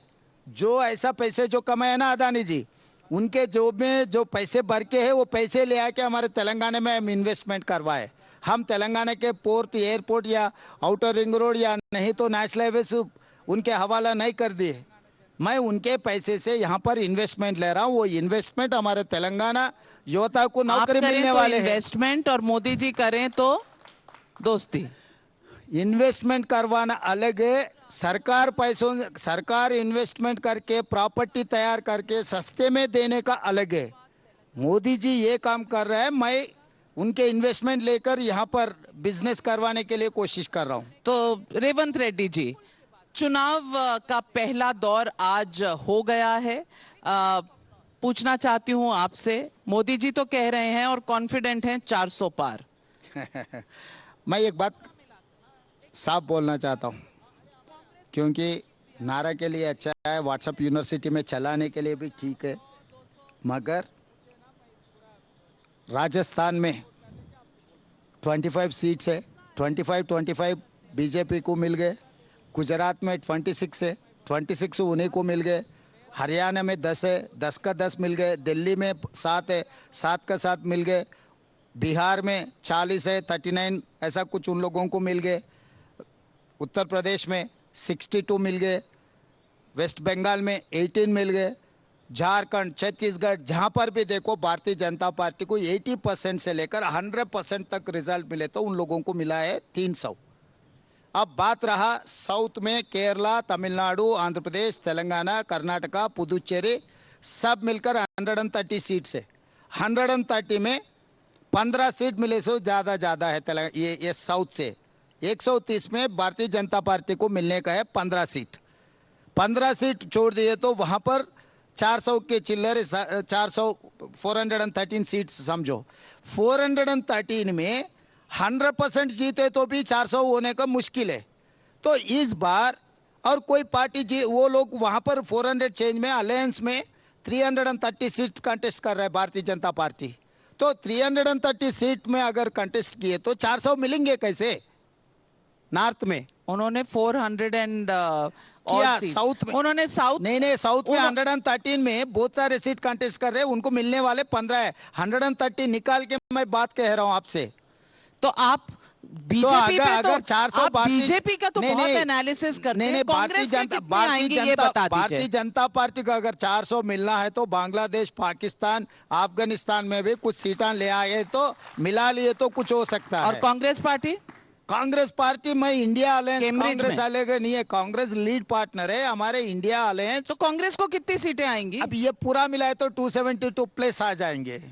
जो ऐसा पैसे जो कमाए ना अदानी जी, उनके जेब में जो पैसे भर के है वो पैसे ले आके हमारे तेलंगाना में हम इन्वेस्टमेंट करवाए। हम तेलंगाना के पोर्ट, एयरपोर्ट या आउटर रिंग रोड या नहीं तो नेशनल हाईवेज उनके हवाला नहीं कर दिए। मैं उनके पैसे से यहाँ पर इन्वेस्टमेंट ले रहा हूँ। वो इन्वेस्टमेंट हमारे तेलंगाना युवता को आप नौकरी करें मिलने तो वाले हैं। इन्वेस्टमेंट और मोदी जी करें तो दोस्ती। इन्वेस्टमेंट करवाना अलग है, सरकार पैसों, सरकार इन्वेस्टमेंट करके प्रॉपर्टी तैयार करके सस्ते में देने का अलग है। मोदी जी ये काम कर रहे हैं, मैं उनके इन्वेस्टमेंट लेकर यहाँ पर बिजनेस करवाने के लिए कोशिश कर रहा हूँ। तो रेवंत रेड्डी जी, चुनाव का पहला दौर आज हो गया है। पूछना चाहती हूं आपसे, मोदी जी तो कह रहे हैं और कॉन्फिडेंट हैं 400 पार। मैं एक बात साफ बोलना चाहता हूँ, क्योंकि नारा के लिए अच्छा है, व्हाट्सएप यूनिवर्सिटी में चलाने के लिए भी ठीक है, मगर राजस्थान में 25 सीट्स है, 25 बीजेपी को मिल गए, गुजरात में 26 है, 26 उन्हीं को मिल गए, हरियाणा में 10 है, 10 का 10 मिल गए, दिल्ली में 7 है, 7 का 7 मिल गए, बिहार में 40 है, 39 ऐसा कुछ उन लोगों को मिल गए, उत्तर प्रदेश में 62 मिल गए, वेस्ट बंगाल में 18 मिल गए, झारखंड, छत्तीसगढ़, जहां पर भी देखो भारतीय जनता पार्टी को 80% से लेकर 100% तक रिजल्ट मिले तो उन लोगों को मिला है 300। अब बात रहा साउथ में केरला, तमिलनाडु, आंध्र प्रदेश, तेलंगाना, कर्नाटका, पुदुचेरी सब मिलकर 130 सीट से 130 में 15 सीट मिले से ज़्यादा है ये साउथ से। 130 में भारतीय जनता पार्टी को मिलने का है 15 सीट। 15 सीट छोड़ दिए तो वहाँ पर 400 के चिल्लर 413 सीट्स समझो। 413 में 100% जीते तो भी 400 होने का मुश्किल है। तो इस बार और कोई पार्टी वो लोग वहाँ पर 400 चेंज में अलायंस में 330 सीट कंटेस्ट कर रहे हैं भारतीय जनता पार्टी। तो 330 सीट में अगर कंटेस्ट किए तो 400 मिलेंगे कैसे नॉर्थ में? उन्होंने 400 एंड किया साउथ में। उन्होंने साउथ नहीं साउथ में 113 में बहुत सारे सीट कंटेस्ट कर रहे हैं, उनको मिलने वाले 15 है। 130 निकाल के मैं बात कह रहा हूं आपसे। तो आप बीजेपी पे अगर 400 बीजेपी का तो बहुत एनालिसिस करते हैं, कांग्रेस के कितने आएंगे ये बता दीजिए। भारतीय जनता पार्टी का अगर 400 मिलना है तो बांग्लादेश, पाकिस्तान, अफगानिस्तान में भी कुछ सीटें ले आए तो मिला लिए तो कुछ हो सकता है। और कांग्रेस पार्टी में इंडिया अलायंस, कैम्ब्रिज कांग्रेस अलग नहीं है, कांग्रेस लीड पार्टनर है हमारे इंडिया अलायंस। तो कांग्रेस को कितनी सीटें आएंगी? अब ये पूरा मिलाए तो 272 प्लस आ जाएंगे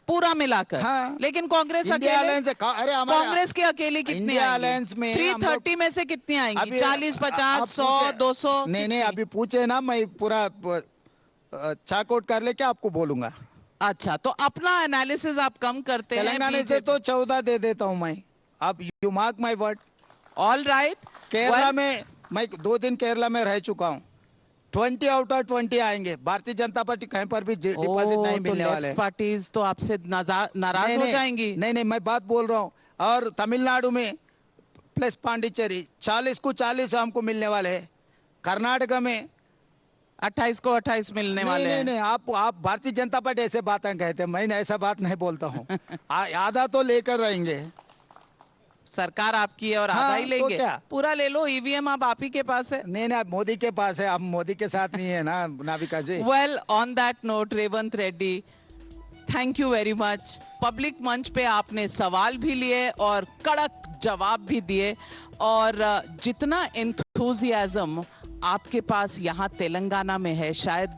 पूरा मिलाकर। हाँ। लेकिन कांग्रेस इंडिया अकेले, अलायंस अरे कांग्रेस के अकेले कितने इंडिया आएंगे? अलायंस में 330 में से कितनी आएंगी? अभी 40, 50, 100, 200? नहीं अभी पूछे ना, मैं पूरा चाकआउट कर लेके आपको बोलूंगा। अच्छा, तो अपना एनालिसिस आप कम करते हैं। तेलंगाना से तो 14 दे देता हूं मैं, आप you mark my word. All right. Kerala में मैं 2 दिन केरला में रह चुका हूं, 20 आउट ऑफ 20 आएंगे। भारतीय जनता पार्टी कहीं पर भी डिपॉजिट नहीं मिलने वाले। लेफ्ट पार्टीज तो आपसे नाराज हो जाएंगी। नहीं मैं बात बोल रहा हूं। और तमिलनाडु में प्लस पांडिचेरी 40 को 40 हमको मिलने वाले हैं। कर्नाटक में 28 को 28 मिलने वाले नहीं, हैं। नहीं, आप भारतीय जनता पार्टी ऐसे बातें कहते हैं, मैं ऐसा बात नहीं बोलता हूँ। आधा तो लेकर रहेंगे। सरकार आपकी है और हाँ, आधा ही तो लेंगे। क्या? पूरा ले लो, ईवीएम अब आप ही के पास है। नहीं, नहीं, मोदी के पास है, आप मोदी के साथ नहीं है ना Navika ji. Well, on that note, Revanth Reddy, thank you very much. Public मंच पे आपने सवाल भी लिए और कड़क जवाब भी दिए, और जितना एंथुजियाज्म आपके पास यहाँ तेलंगाना में है, शायद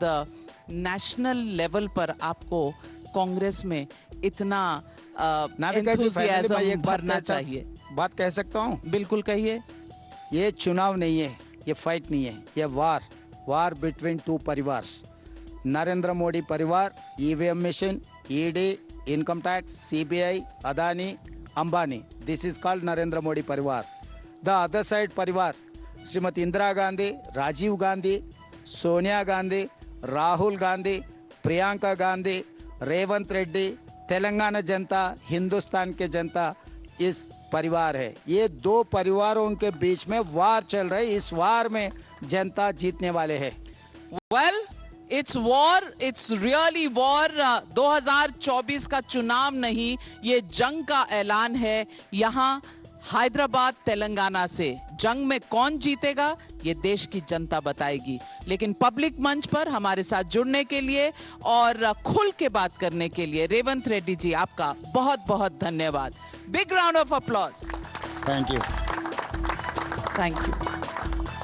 नेशनल लेवल पर आपको कांग्रेस में इतना नाविका जी, फाइनली एंथुजियाज्म मैं एक भरना चाहिए। बात कह सकता हूँ? बिल्कुल कहिए। ये चुनाव नहीं है, ये फाइट नहीं है, ये वार बिटवीन टू परिवार। नरेंद्र मोदी परिवार, EVM machine, ED, income tax, CBI, Adani, Ambani, this is called Narendra Modi परिवार। द अदर साइड परिवार, श्रीमती इंदिरा गांधी, राजीव गांधी, सोनिया गांधी, राहुल गांधी, प्रियंका गांधी, रेवंत रेड्डी, तेलंगाना जनता, हिंदुस्तान के जनता, इस परिवार है। ये दो परिवारों के बीच में वार चल रही है। इस वार में जनता जीतने वाले हैं। Well, it's war, it's really war. 2024 का चुनाव नहीं, ये जंग का ऐलान है। यहाँ हैदराबाद तेलंगाना से जंग में कौन जीतेगा ये देश की जनता बताएगी। लेकिन पब्लिक मंच पर हमारे साथ जुड़ने के लिए और खुल के बात करने के लिए रेवंत रेड्डी जी, आपका बहुत बहुत धन्यवाद। Big round of applause. Thank you. Thank you.